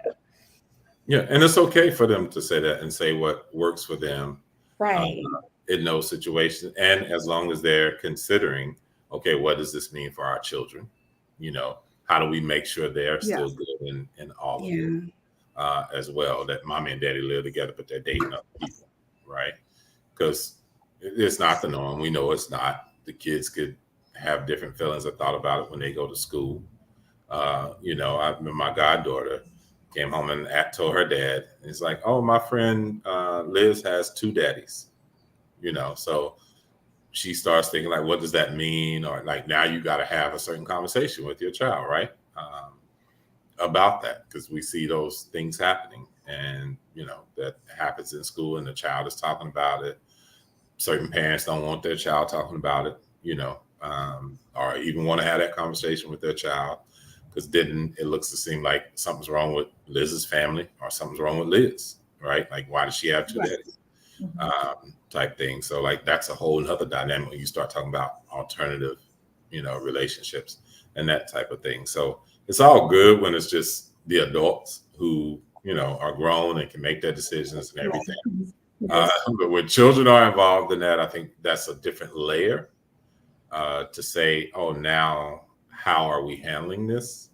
Yeah, and it's okay for them to say that and say what works for them, right? In those situations, and as long as they're considering, okay, what does this mean for our children? You know, how do we make sure they're still good in all of it? as well, that mommy and daddy live together, but they're dating other people, right? Because it's not the norm. We know it's not. The kids could have different feelings or thought about it when they go to school. You know, I remember my goddaughter came home and told her dad, it's like, oh, my friend Liz has 2 daddies, you know, so she starts thinking like, what does that mean? Or like, now you got to have a certain conversation with your child, right? About that, because we see those things happening, and you know that happens in school, and the child is talking about it. Certain parents don't want their child talking about it, you know, or even want to have that conversation with their child, because then it looks to seem like something's wrong with Liz's family or something's wrong with Liz, right? Like, why does she have 2 daddies? Type thing. So like that's a whole nother dynamic when you start talking about alternative, you know, relationships and that type of thing. So it's all good when it's just the adults who, you know, are grown and can make their decisions and everything. But when children are involved in that, I think that's a different layer to say, oh, now how are we handling this?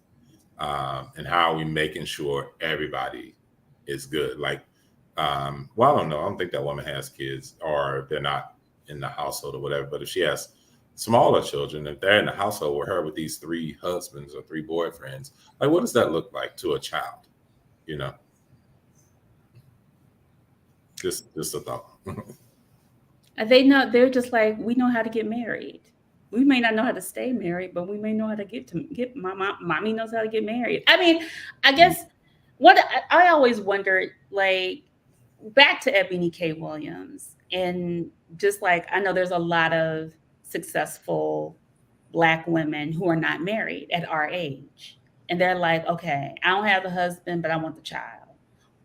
And how are we making sure everybody is good? Like, well, I don't know. I don't think that woman has kids, or they're not in the household or whatever. But if she has smaller children, if they're in the household with her with these 3 husbands or 3 boyfriends, like, what does that look like to a child? You know, just a thought. They know, they're just like, we know how to get married. We may not know how to stay married, but we may know how to get mommy knows how to get married. I mean, I guess what I always wondered, like, back to Ebony K. Williams, and just like, I know there's a lot of successful Black women who are not married at our age, and they're like, okay, I don't have a husband, but I want the child,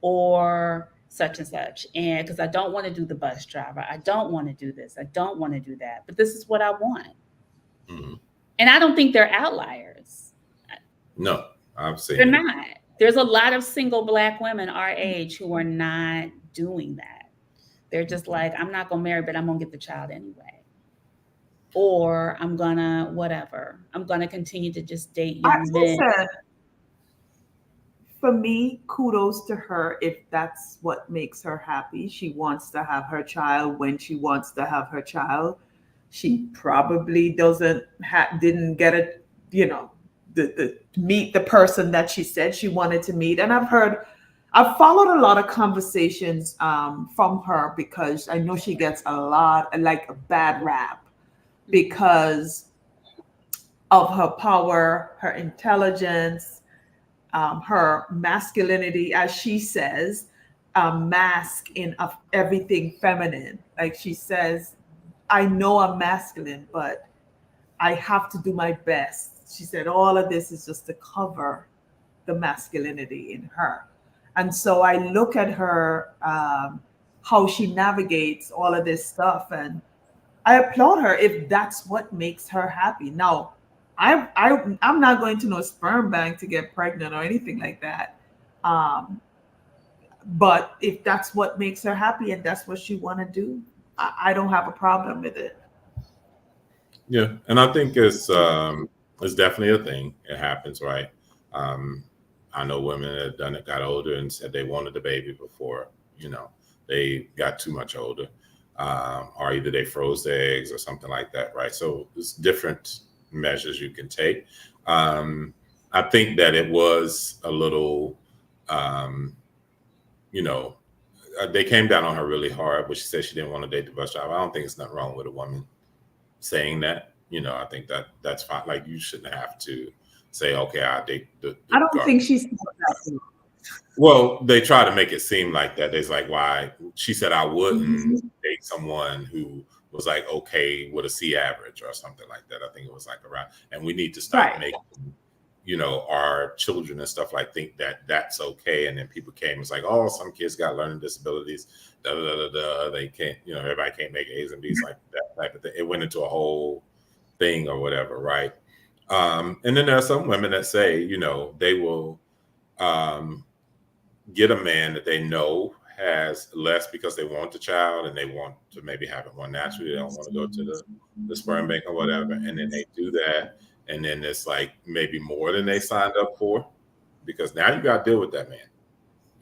or such and such, and because I don't want to do the bus driver, I don't want to do this, I don't want to do that, but this is what I want. And I don't think they're outliers. No, I'm saying they're not. There's a lot of single Black women our age who are not doing that. They're just like, I'm not gonna marry, but I'm gonna get the child anyway, or I'm gonna whatever. I'm gonna continue to just date young men. For me, kudos to her if that's what makes her happy. She wants to have her child when she wants to have her child. She probably didn't get it, you know, the meet the person that she said she wanted to meet. And I've followed a lot of conversations from her, because I know she gets a lot, like, a bad rap because of her power, her intelligence, her masculinity, as she says, mask in of everything feminine. Like she says, I know I'm masculine, but I have to do my best. She said all of this is just to cover the masculinity in her. And so I look at her, how she navigates all of this stuff, and I applaud her if that's what makes her happy. Now, I'm not going to no sperm bank to get pregnant or anything like that. But if that's what makes her happy and that's what she want to do, I don't have a problem with it. Yeah, and I think it's definitely a thing. It happens, right? I know women that have done it, got older, and said they wanted a baby before, you know, they got too much older, or either they froze their eggs or something like that, right? So it's different measures you can take. I think that it was a little, you know, they came down on her really hard, but she said she didn't want to date the bus driver. I don't think it's nothing wrong with a woman saying that. You know, I think that that's fine. Like, you shouldn't have to say, okay, I'll date the I don't think she's that. Well, they try to make it seem like that. There's like, why she said I wouldn't date someone who was like okay with a C average or something like that. I think it was like around, and we need to start making, you know, our children and stuff like think that that's okay. And then people came, it's like, oh, some kids got learning disabilities, they can't, you know, everybody can't make A's and B's, like that type of thing. It went into a whole thing or whatever, right? And then there are some women that say, you know, they will get a man that they know has less because they want the child and they want to maybe have it more naturally. They don't want to go to the sperm bank or whatever. And then they do that. And then it's like maybe more than they signed up for, because now you got to deal with that man.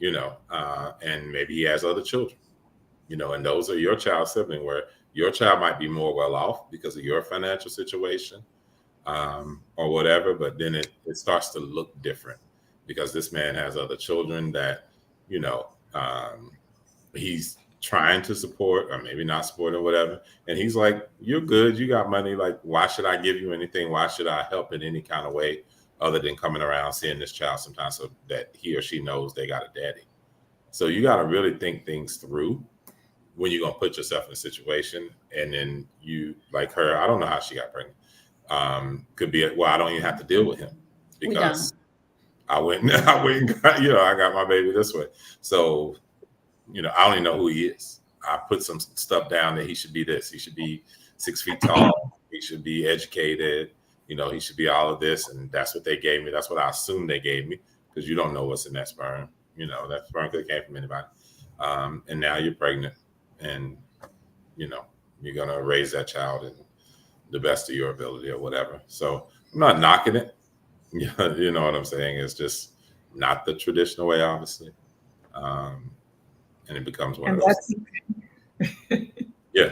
and maybe he has other children, and those are your child's sibling, where your child might be more well off because of your financial situation, or whatever, but then it starts to look different because this man has other children that, he's trying to support or maybe not support or whatever. And he's like, you're good. You got money. Like, why should I give you anything? Why should I help in any kind of way other than coming around seeing this child sometimes so that he or she knows they got a daddy? So you got to really think things through when you're going to put yourself in a situation. And then you, like her, I don't know how she got pregnant. Could be, well, I don't even have to deal with him because I went and got, I got my baby this way. So, I don't even know who he is. I put some stuff down that he should be this. He should be 6 feet tall. He should be educated. He should be all of this. And that's what they gave me. That's what I assumed they gave me, because you don't know what's in that sperm. That sperm could have came from anybody. And now you're pregnant, and, you're going to raise that child in the best of your ability or whatever. So I'm not knocking it. You know what I'm saying? It's just not the traditional way, obviously. And it becomes one of those. Yeah.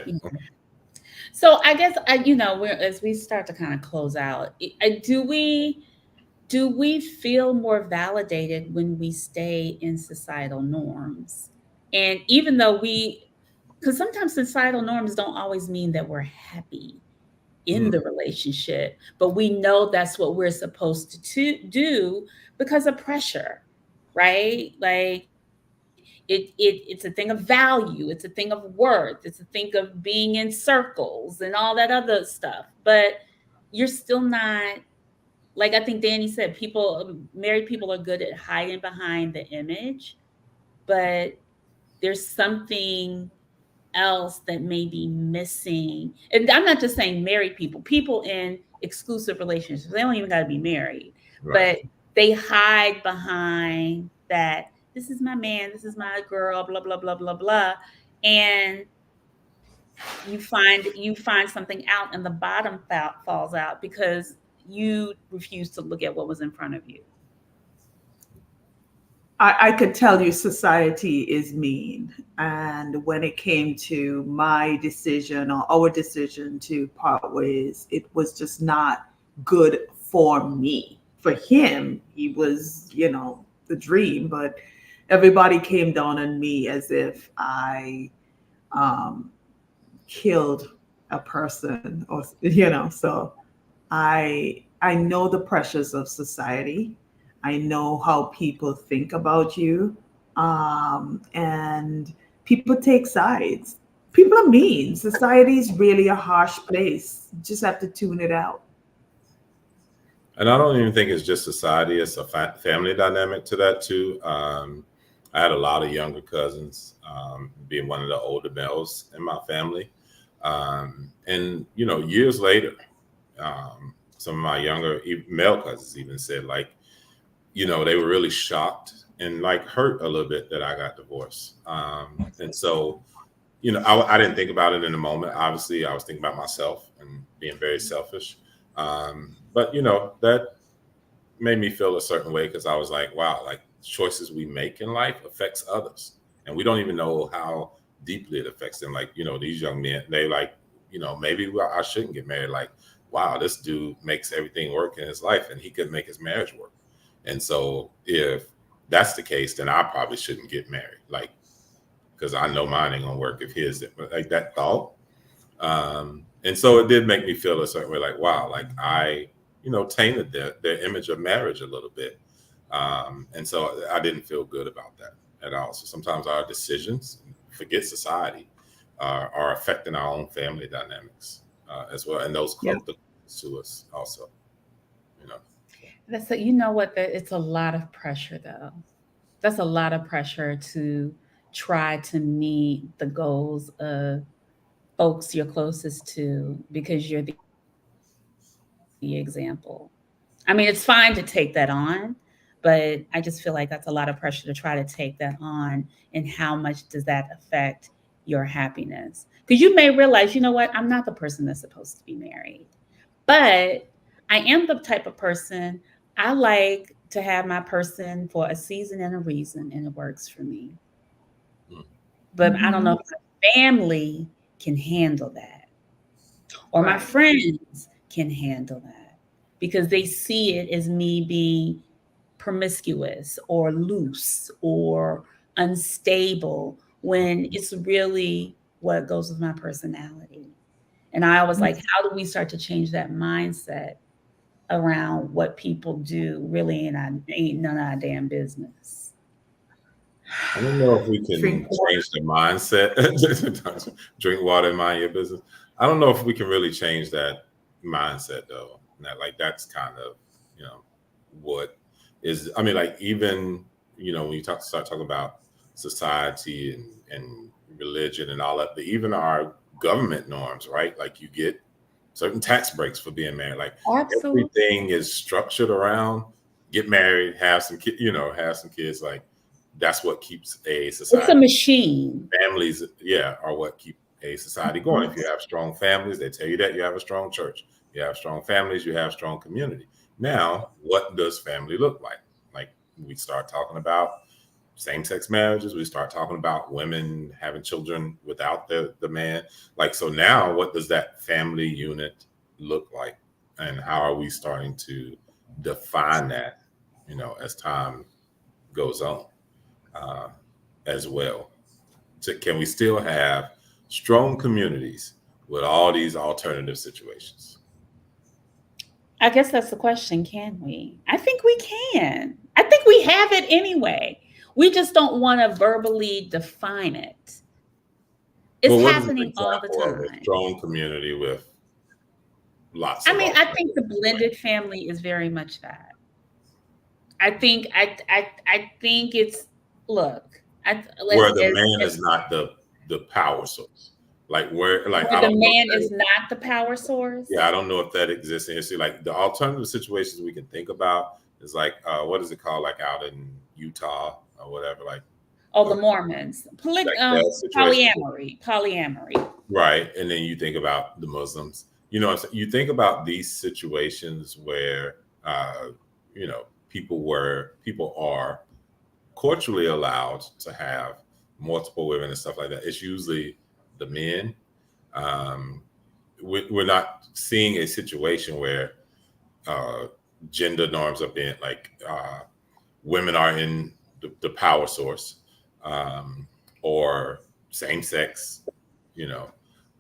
So I guess as we start to kind of close out, do we feel more validated when we stay in societal norms? And even though because sometimes societal norms don't always mean that we're happy in the relationship, but we know that's what we're supposed to do because of pressure, right? Like, it's a thing of value. It's a thing of worth. It's a thing of being in circles and all that other stuff. But you're still not, like I think Danny said, married people are good at hiding behind the image, but there's something else that may be missing. And I'm not just saying married people in exclusive relationships. They don't even got to be married, right. But they hide behind that. This is my man, this is my girl, blah, blah, blah, blah, blah. And you find something out and the bottom falls out because you refuse to look at what was in front of you. I could tell you society is mean. And when it came to my decision or our decision to part ways, it was just not good for me. For him, he was, the dream, but everybody came down on me as if I killed a person, or so I know the pressures of society. I know how people think about you, and people take sides. People are mean. Society is really a harsh place. You just have to tune it out. And I don't even think it's just society. It's a family dynamic to that too. I had a lot of younger cousins, being one of the older males in my family. And, years later, some of my younger male cousins even said, like, they were really shocked and like hurt a little bit that I got divorced. And so, I didn't think about it in the moment. Obviously, I was thinking about myself and being very selfish. But, that made me feel a certain way because I was like, wow, like choices we make in life affects others. And we don't even know how deeply it affects them. Like, these young men, they like, maybe I shouldn't get married. Like, wow, this dude makes everything work in his life and he could make his marriage work. And so if that's the case, then I probably shouldn't get married. Like, because I know mine ain't gonna work if his, like that thought. And so it did make me feel a certain way, like, wow, like I, tainted their image of marriage a little bit. And so I didn't feel good about that at all. So sometimes our decisions, forget society, are affecting our own family dynamics as well. And those close to us also, That's it's a lot of pressure though. That's a lot of pressure to try to meet the goals of folks you're closest to because you're the example. I mean, it's fine to take that on, but I just feel like that's a lot of pressure to try to take that on. And how much does that affect your happiness? Because you may realize, I'm not the person that's supposed to be married, but I am the type of person I like to have my person for a season and a reason, and it works for me. But I don't know if my family can handle that, or my friends can handle that, because they see it as me being promiscuous or loose or unstable, when it's really what goes with my personality. And I was like, how do we start to change that mindset around what people do really ain't none of our damn business? I don't know if we can change the mindset. Drink water and mind your business. I don't know if we can really change that mindset though. That's kind of, what is, I mean, like, even, when you start talking about society and religion and all that, even our government norms, right? Like, you get certain tax breaks for being married. Like, everything is structured around get married, have some kids. Like, that's what keeps a society. It's a machine. Families, are what keep a society going. If you have strong families, they tell you that you have a strong church. You have strong families, you have strong community. Now, what does family look like? Like, we start talking about same-sex marriages. We start talking about women having children without the man. Like, so now what does that family unit look like? And how are we starting to define that, as time goes on as well? So can we still have strong communities with all these alternative situations? I guess that's the question. Can we? I think we can. I think we have it anyway. We just don't want to verbally define it. It's happening all the time. A strong community with lots. I think the blended family is very much that. I think it's, look. Where the man is not the power source. Like, where the man is not the power source. Yeah, I don't know if that exists in history. Like, the alternative situations we can think about is like, what is it called? Like, out in Utah or whatever. Like, the Mormons, polyamory. Right, and then you think about the Muslims. You think about these situations where people are culturally allowed to have multiple women and stuff like that. It's usually the men. We're not seeing a situation where gender norms are being like women are in the power source, or same sex, marriage.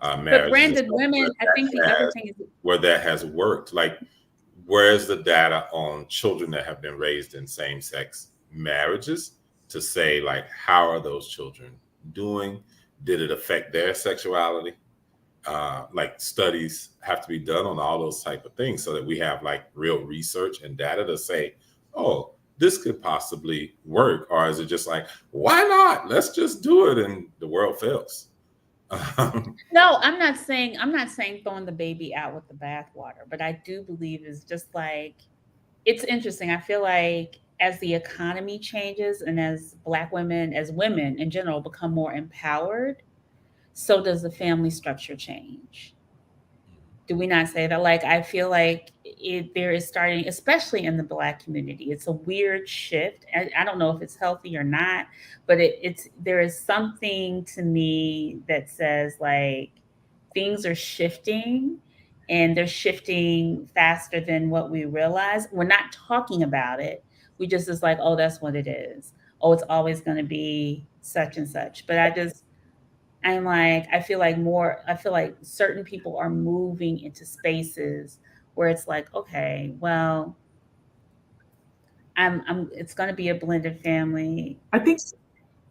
But Brandon, women, I think the other thing is where that has worked. Like, where's the data on children that have been raised in same sex marriages to say, like, how are those children doing? Did it affect their sexuality? Like, studies have to be done on all those type of things so that we have like real research and data to say, oh, this could possibly work. Or is it just like, why not? Let's just do it, and the world fails. No, I'm not saying throwing the baby out with the bathwater, but I do believe it's just like, it's interesting. I feel like as the economy changes and as Black women, as women in general, become more empowered, so does the family structure change. Do we not say that? Like, I feel like there is starting, especially in the Black community, it's a weird shift. I don't know if it's healthy or not, but there is something to me that says, like, things are shifting, and they're shifting faster than what we realize. We're not talking about it. We just is like, oh, that's what it is. Oh, it's always going to be such and such. But I feel like certain people are moving into spaces where it's like, okay, well, it's going to be a blended family. I think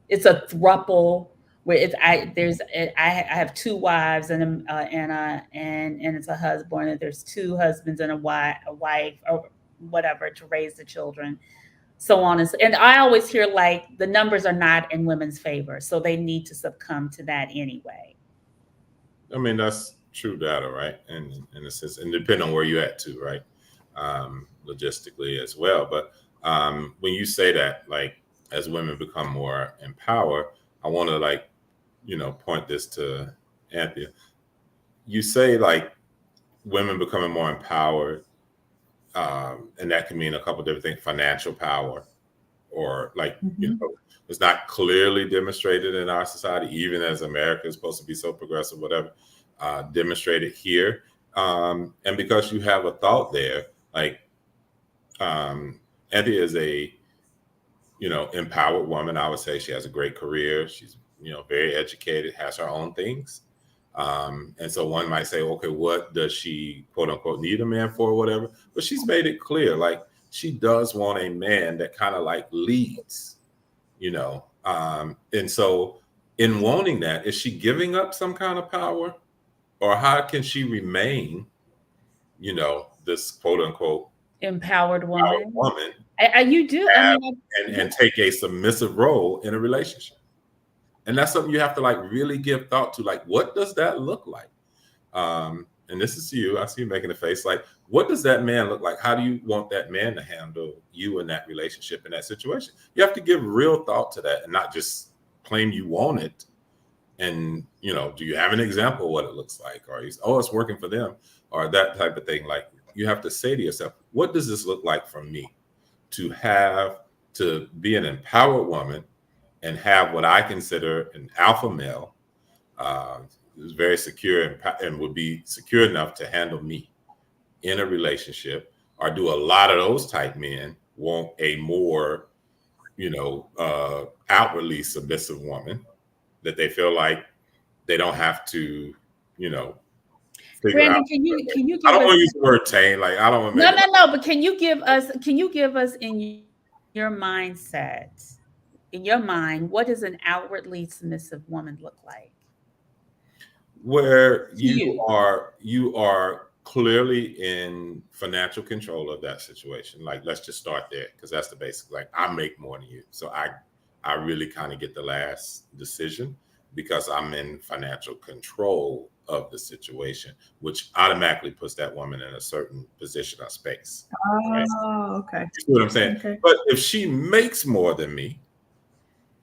it's a throuple where I have two wives and it's a husband, and there's two husbands and a wife or whatever to raise the children. So on and I always hear, like, the numbers are not in women's favor, so they need to succumb to that anyway. I mean, that's true data, right? And in a sense, and depending on where you're at too, right? Logistically as well. But when you say that, like, as women become more empowered, I want to, like, point this to Anthea. You say, like, women becoming more empowered. And that can mean a couple of different things: financial power, or like, it's not clearly demonstrated in our society, even as America is supposed to be so progressive, whatever, demonstrated here. And because you have a thought there, like, Anthea is a, empowered woman. I would say she has a great career. She's, very educated, has her own things. And so one might say, okay, what does she, quote unquote, need a man for, or whatever? But she's made it clear, like, she does want a man that kind of like leads, and so in wanting that, is she giving up some kind of power, or how can she remain, this quote unquote empowered woman? You do, and take a submissive role in a relationship. And that's something you have to like really give thought to. Like, what does that look like? And this is you. I see you making a face. Like, what does that man look like? How do you want that man to handle you in that relationship, in that situation? You have to give real thought to that and not just claim you want it. And, do you have an example of what it looks like? Or it's working for them, or that type of thing. Like, you have to say to yourself, what does this look like for me to be an empowered woman and have what I consider an alpha male, who's very secure and would be secure enough to handle me in a relationship? Or do a lot of those type men want a more, outwardly submissive woman that they feel like they don't have to, Brandon, can you give I don't us, want to use the word tame. Like, I don't want to no, but can you give us in your mindset, in your mind, what does an outwardly submissive woman look like? Where you are clearly in financial control of that situation. Like, let's just start there, because that's the basic. Like, I make more than you, so I really kind of get the last decision because I'm in financial control of the situation, which automatically puts that woman in a certain position or space. Right? Okay. You see what I'm saying? Okay. But if she makes more than me,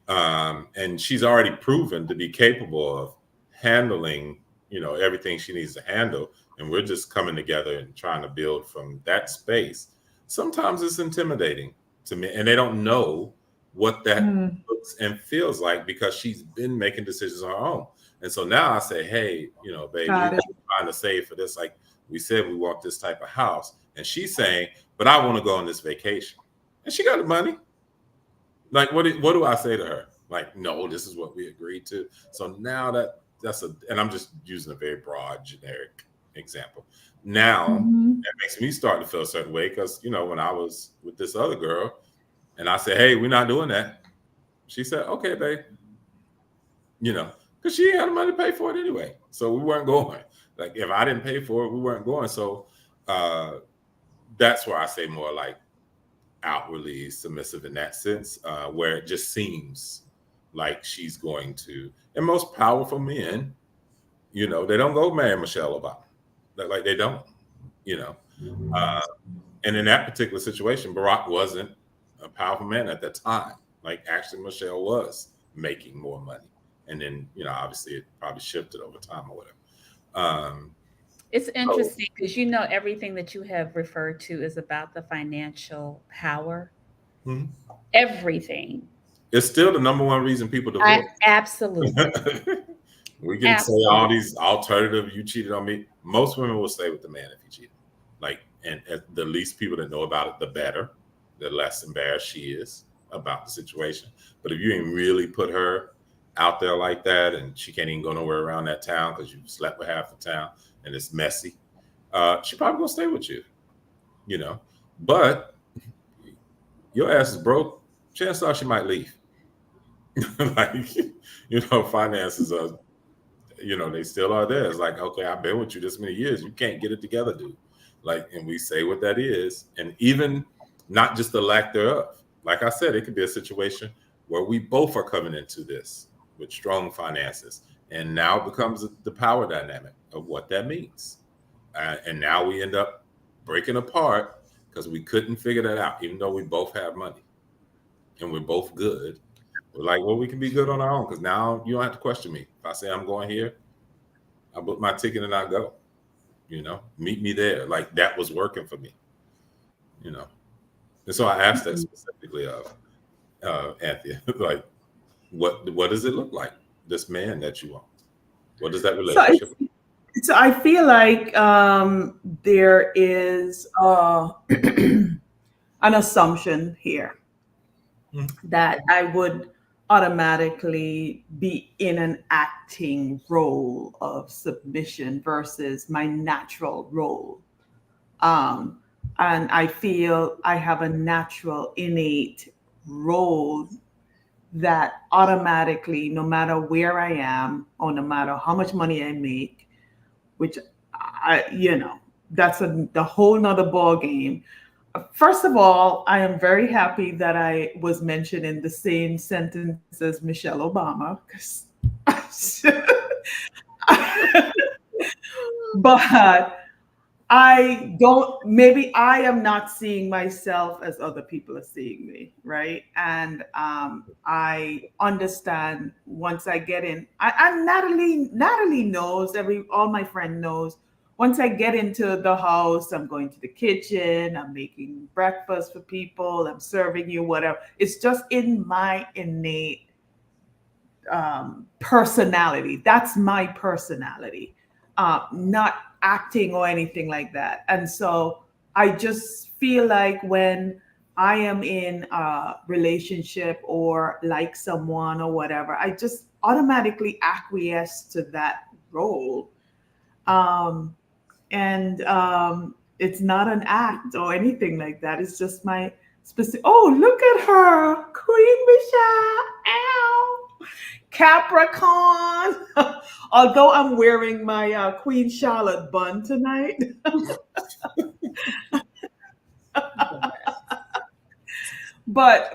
and she's already proven to be capable of handling, everything she needs to handle, and we're just coming together and trying to build from that space, sometimes it's intimidating to me, and they don't know what that looks and feels like, because she's been making decisions on her own. And so now I say, hey, baby, we're trying to save for this. Like we said, we want this type of house. And she's saying, but I want to go on this vacation. And she got the money. Like, what do I say to her? Like, no, this is what we agreed to. So now and I'm just using a very broad, generic example. Now that makes me start to feel a certain way, because, when I was with this other girl and I said, hey, we're not doing that, she said, okay, babe, because she had the money to pay for it anyway. So we weren't going. Like, if I didn't pay for it, we weren't going. So that's where I say more like outwardly submissive in that sense, where it just seems like she's going to. And most powerful men, they don't go marry Michelle Obama. Like, they don't, and in that particular situation, Barack wasn't a powerful man at that time. Like, actually, Michelle was making more money. And then, obviously it probably shifted over time or whatever. It's interesting because, everything that you have referred to is about the financial power. Everything. It's still the number one reason people divorce. Absolutely. We can say all these alternative, you cheated on me. Most women will stay with the man if he cheated. Like, and the least people that know about it, the better, the less embarrassed she is about the situation. But if you ain't really put her out there like that, and she can't even go nowhere around that town because you slept with half the town and it's messy, she probably gonna stay with you, but your ass is broke, chances are she might leave. Like, finances are, they still are there. It's like, okay, I've been with you this many years, you can't get it together, dude. Like, and we say what that is, and even not just the lack thereof. Like I said, it could be a situation where we both are coming into this with strong finances, and now it becomes the power dynamic of what that means. And now we end up breaking apart because we couldn't figure that out, even though we both have money and we're both good. We're like, well, we can be good on our own, because now you don't have to question me. If I say I'm going here, I book my ticket and I go, meet me there. Like, that was working for me. you know. And so I asked that specifically of Anthea, like, what does it look like, this man that you want? What does that relationship look like? So I feel like there is an assumption here that I would automatically be in an acting role of submission versus my natural role. And I feel I have a natural, innate role that automatically, no matter where I am or no matter how much money I make, which that's the whole nother ball game. First of all, I am very happy that I was mentioned in the same sentence as Michelle Obama. But maybe I am not seeing myself as other people are seeing me, right? And I understand once I get in, and Natalie knows, all my friend knows, once I get into the house, I'm going to the kitchen, I'm making breakfast for people, I'm serving you, whatever. It's just in my innate personality. That's my personality, not acting or anything like that. And so I just feel like when I am in a relationship or like someone or whatever, I just automatically acquiesce to that role. It's not an act or anything like that. It's just my specific. Oh, look at her, Queen Michelle. Ow. Capricorn. Although I'm wearing my Queen Charlotte bun tonight. but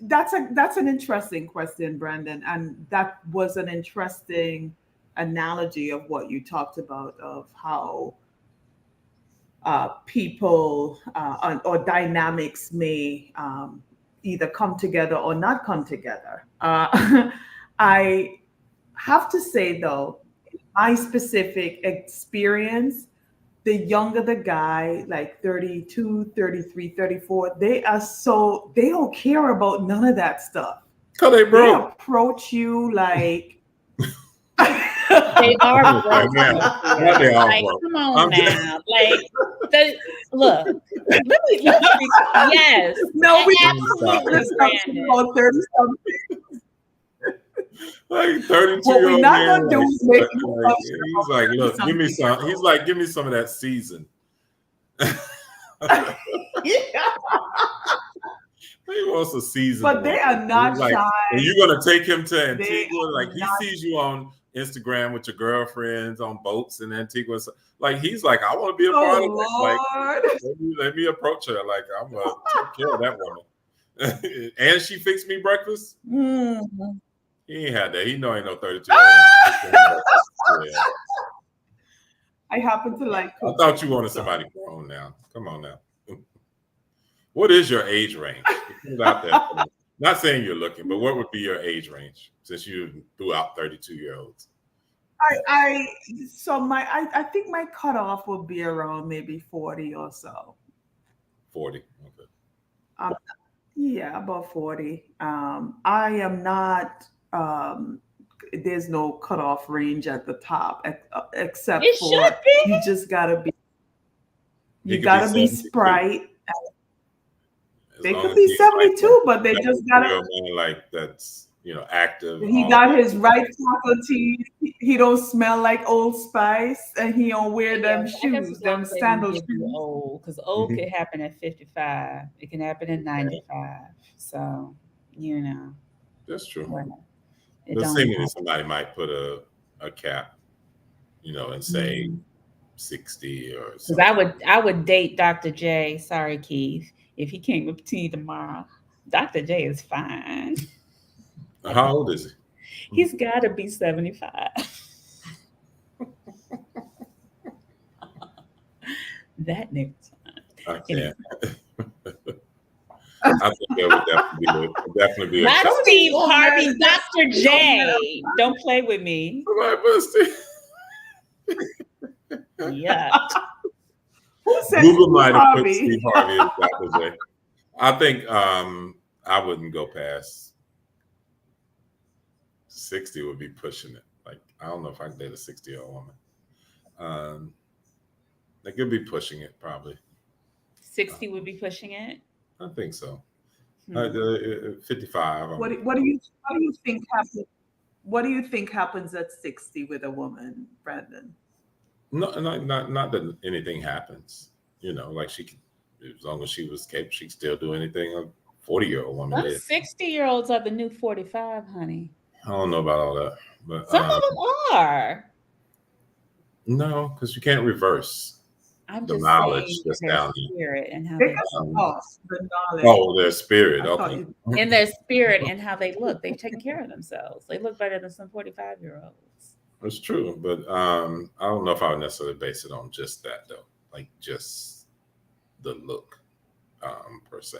that's an interesting question, Brandon, and that was an interesting analogy of what you talked about, of how people or dynamics may either come together or not come together. I have to say, though, my specific experience, the younger the guy, like 32, 33, 34, they don't care about none of that stuff. Cause they broke. They approach you like they are broke. Like, come on now. Like, look. Yes. No, we absolutely. About 30-something. Like 32. What we're not gonna do is make he's like, look, give me some. He's like, give me some of that season. Yeah. He wants a season. But they are not like, shy. And you're gonna take him to Antigua. Like he sees you on Instagram with your girlfriends on boats in Antigua. Like he's like, I want to be a part of this. Like, let me approach her. Like I'm gonna take care of that woman. And she fixed me breakfast. Mm-hmm. He ain't had that. He know ain't no 32. I happen to like. I thought you wanted somebody grown now. Come on now. What is your age range? Out there. Not saying you're looking, but what would be your age range since you threw out 32-year-olds? I think my cutoff would be around maybe 40 or so. 40. Okay. Yeah, about 40. I am not. There's no cutoff range at the top, except it for you just gotta be. You gotta be Sprite. They could be 72, but they just gotta like that's active. He got his right faculties. He don't smell like Old Spice, and he don't wear them shoes, them sandal shoes. Because old could happen at 55. It can happen at 95. So that's true. But seemingly somebody might put a cap, and say 60 or something. Because I would date Dr. J. Sorry, Keith. If he came up to you tomorrow, Dr. J is fine. How old is he? He's got to be 75. That nigga. I can't. I think that would definitely be not Steve Harvey, Dr. J. Don't play with me. Yeah. Google might have put Steve Harvey as Dr. J. I think I wouldn't go past 60. Would be pushing it. Like, I don't know if I can date a 60-year-old woman. They could be pushing it probably. 60 would be pushing it. I think so. 55. What do you think happens? What do you think happens at 60 with a woman, Brandon? No, not that anything happens. You know, like she could, as long as she was capable, she could still do anything a 40-year-old woman did. 60-year-olds are the new 45, honey. I don't know about all that, but some of them are. No, because you can't reverse. I'm the just knowledge saying that's their down spirit and how They they lost the knowledge. Oh, their spirit. Okay. in their spirit and how they look. They've taken care of themselves. They look better than some 45-year-olds. It's true, but I don't know if I would necessarily base it on just that though, like just the look, per se.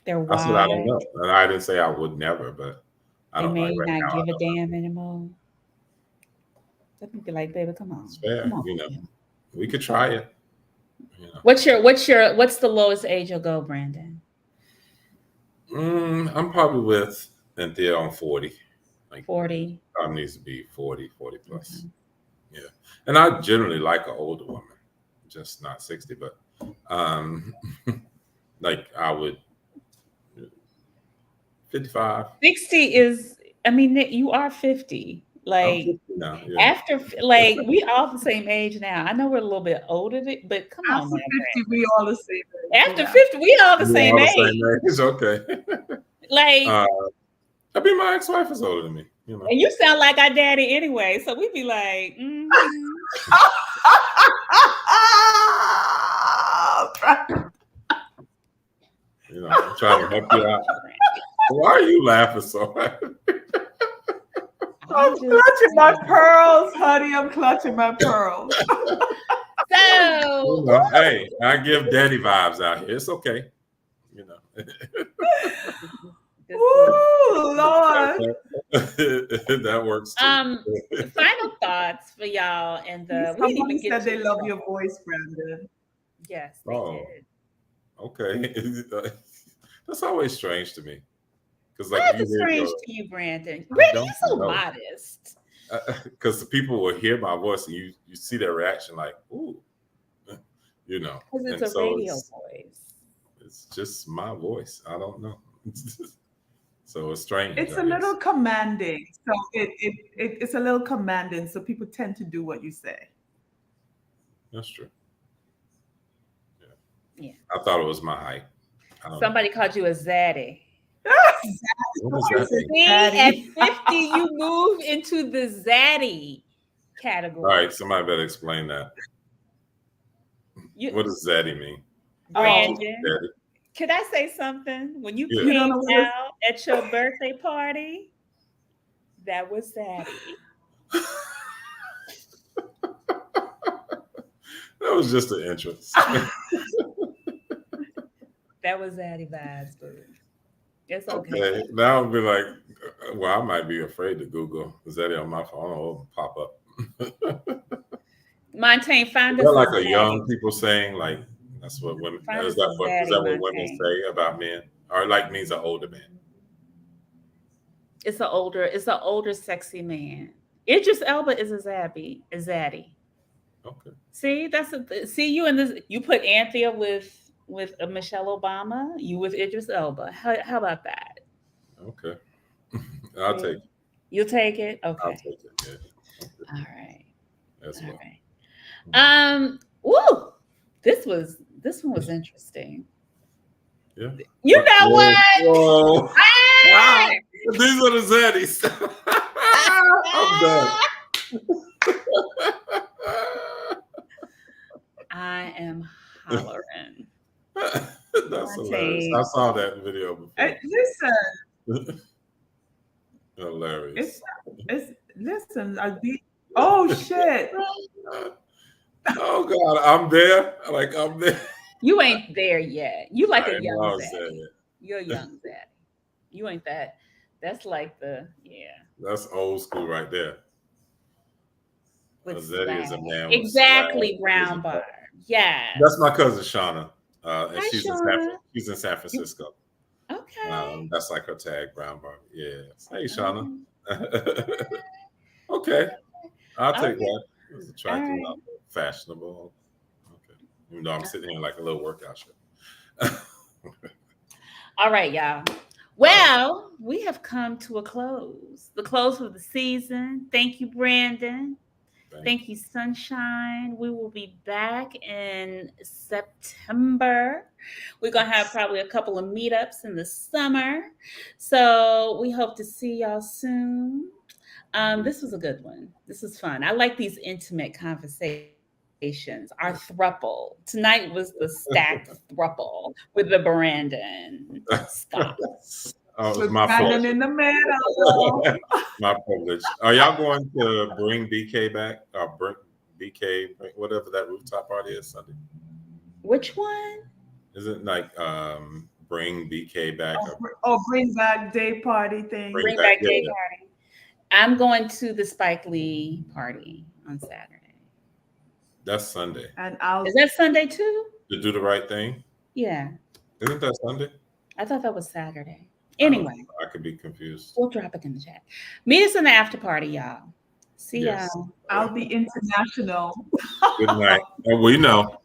They're wise. I said I don't know. And I didn't say I would never, but I they don't may like right not now, give a damn anymore. Let me be like, baby, come on. It's fair, come on. you know. We could try it. You know. What's the lowest age you'll go, Brandon? I'm probably with Anthea on 40. Like 40. Probably needs to be 40 plus. Okay. Yeah. And I generally like an older woman, just not 60, but like I would 55. 60 is, I mean, you are 50. Like now, after, like we all the same age now. I know we're a little bit older, but come on, after 50, we all the same age. After 50, we all the same age. It's okay. Like, I mean, my ex-wife is older than me. You know, and you sound like our daddy anyway, so we'd be like, you know, I'm trying to help you out. Why are you laughing so hard? I'm clutching my pearls, honey. I'm clutching my pearls. So, you know, hey, I give daddy vibes out here. It's okay. You know. Ooh, Lord. That works too. Final thoughts for y'all and someone said they love your voice, Brandon. Yes, they did. Okay. That's always strange to me. Because like it's strange to you, Brandon. Brandon, you're so modest. Because the people will hear my voice and you see their reaction like, ooh, you know. Because it's a radio voice. It's just my voice. I don't know. So it's strange. It's a little commanding. So it's a little commanding. So people tend to do what you say. That's true. Yeah. I thought it was my height. Somebody called you a zaddy. See, at 50, you move into the zaddy category. All right, somebody better explain that. What does zaddy mean? Brandon, could I say something? When you came out at your birthday party, that was zaddy. That was just an entrance. That was zaddy vibes, boo. It's okay. Now I'll be like, well, I might be afraid to Google zaddy on my phone. It'll pop up. Montaigne, find us. Is that like a young people saying, like, that's what women, is that what women say about men? Or like means an older man? It's an older sexy man. Idris Elba is a zaddy. Okay. See, see you in this. You put Anthea with Michelle Obama. You with Idris Elba. How about that? Okay. I'll take it. You'll take it. Okay. I'll take it. Yeah. Okay. All right. That's all well. Right. Woo! This one was interesting. Yeah. You know what? Whoa. Wow. These are the zaddies. I'm done. I am hollering. That's hilarious. I saw that video before. Listen. Hilarious. Listen. Oh shit. Oh God, I'm there. I'm there. You ain't there yet. You like a young zaddy. You're a young zaddy. You ain't that. That's like That's old school right there. Rossetti is a man. Exactly, brown bar. Yeah. That's my cousin Shauna. And Hi, she's Shauna. she's in San Francisco. Okay. That's like her tag, brown bar. Yeah. Hey, Shauna. Okay. I'll take that. It's attractive, fashionable. Okay. Even though I'm sitting here like a little workout show. All right, y'all. Well, we have come to a close. The close of the season. Thank you, Brandon. Thank you, Sunshine. We will be back in September. We're going to have probably a couple of meetups in the summer. So we hope to see y'all soon. This was a good one. This was fun. I like these intimate conversations. Our thruple. Tonight was the stacked thruple with the Brandon Scott. Oh, my Brandon in the middle. My privilege. Are y'all going to bring BK back? Or bring BK, whatever that rooftop party is Sunday? Which one? Is it like bring BK back? Bring back day party thing. Bring back day party. I'm going to the Spike Lee party on Saturday. That's Sunday. And is that Sunday too? To do the right thing? Yeah. Isn't that Sunday? I thought that was Saturday. Anyway. I could be confused. We'll drop it in the chat. Meet us in the after party, y'all. See y'all. I'll be international. Good night. We know.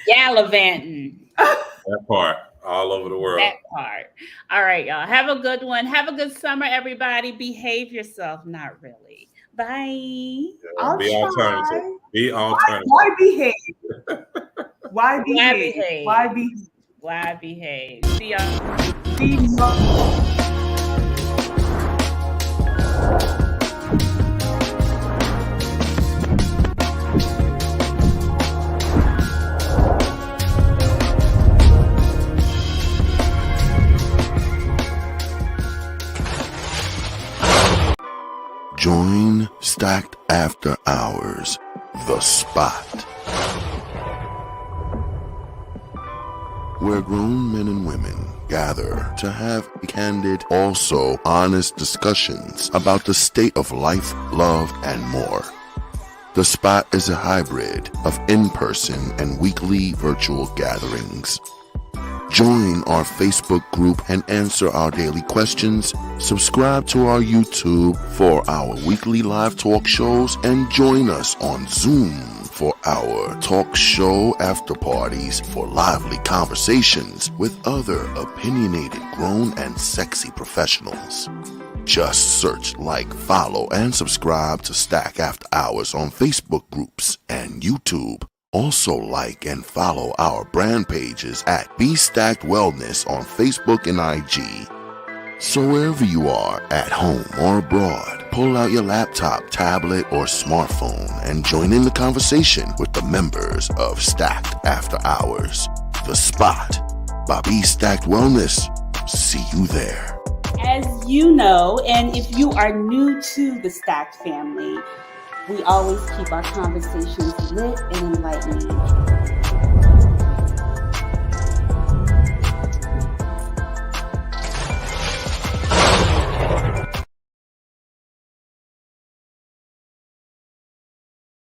Gallivanting. That part. All over the world. That part. All right, y'all. Have a good one. Have a good summer, everybody. Behave yourself. Not really. Bye. Yeah, be alternative. Be alternative. Why behave? Why behave? Why behave? Why behave? See y'all. Join Stacked After Hours, The Spot, where grown men and women gather to have candid, also honest discussions about the state of life, love, and more. The Spot is a hybrid of in-person and weekly virtual gatherings. Join our Facebook group and answer our daily questions. Subscribe to our YouTube for our weekly live talk shows and join us on Zoom for our talk show after parties for lively conversations with other opinionated, grown, and sexy professionals. Just search, like, follow, and subscribe to Stack After Hours on Facebook groups and YouTube. Also like and follow our brand pages at Be Stacked Wellness on Facebook and IG. So wherever you are, at home or abroad, pull out your laptop, tablet, or smartphone and join in the conversation with the members of Stacked After Hours, The Spot, by Be Stacked Wellness. See you there. As you know, and if you are new to the Stacked family, we always keep our conversations lit and enlightening.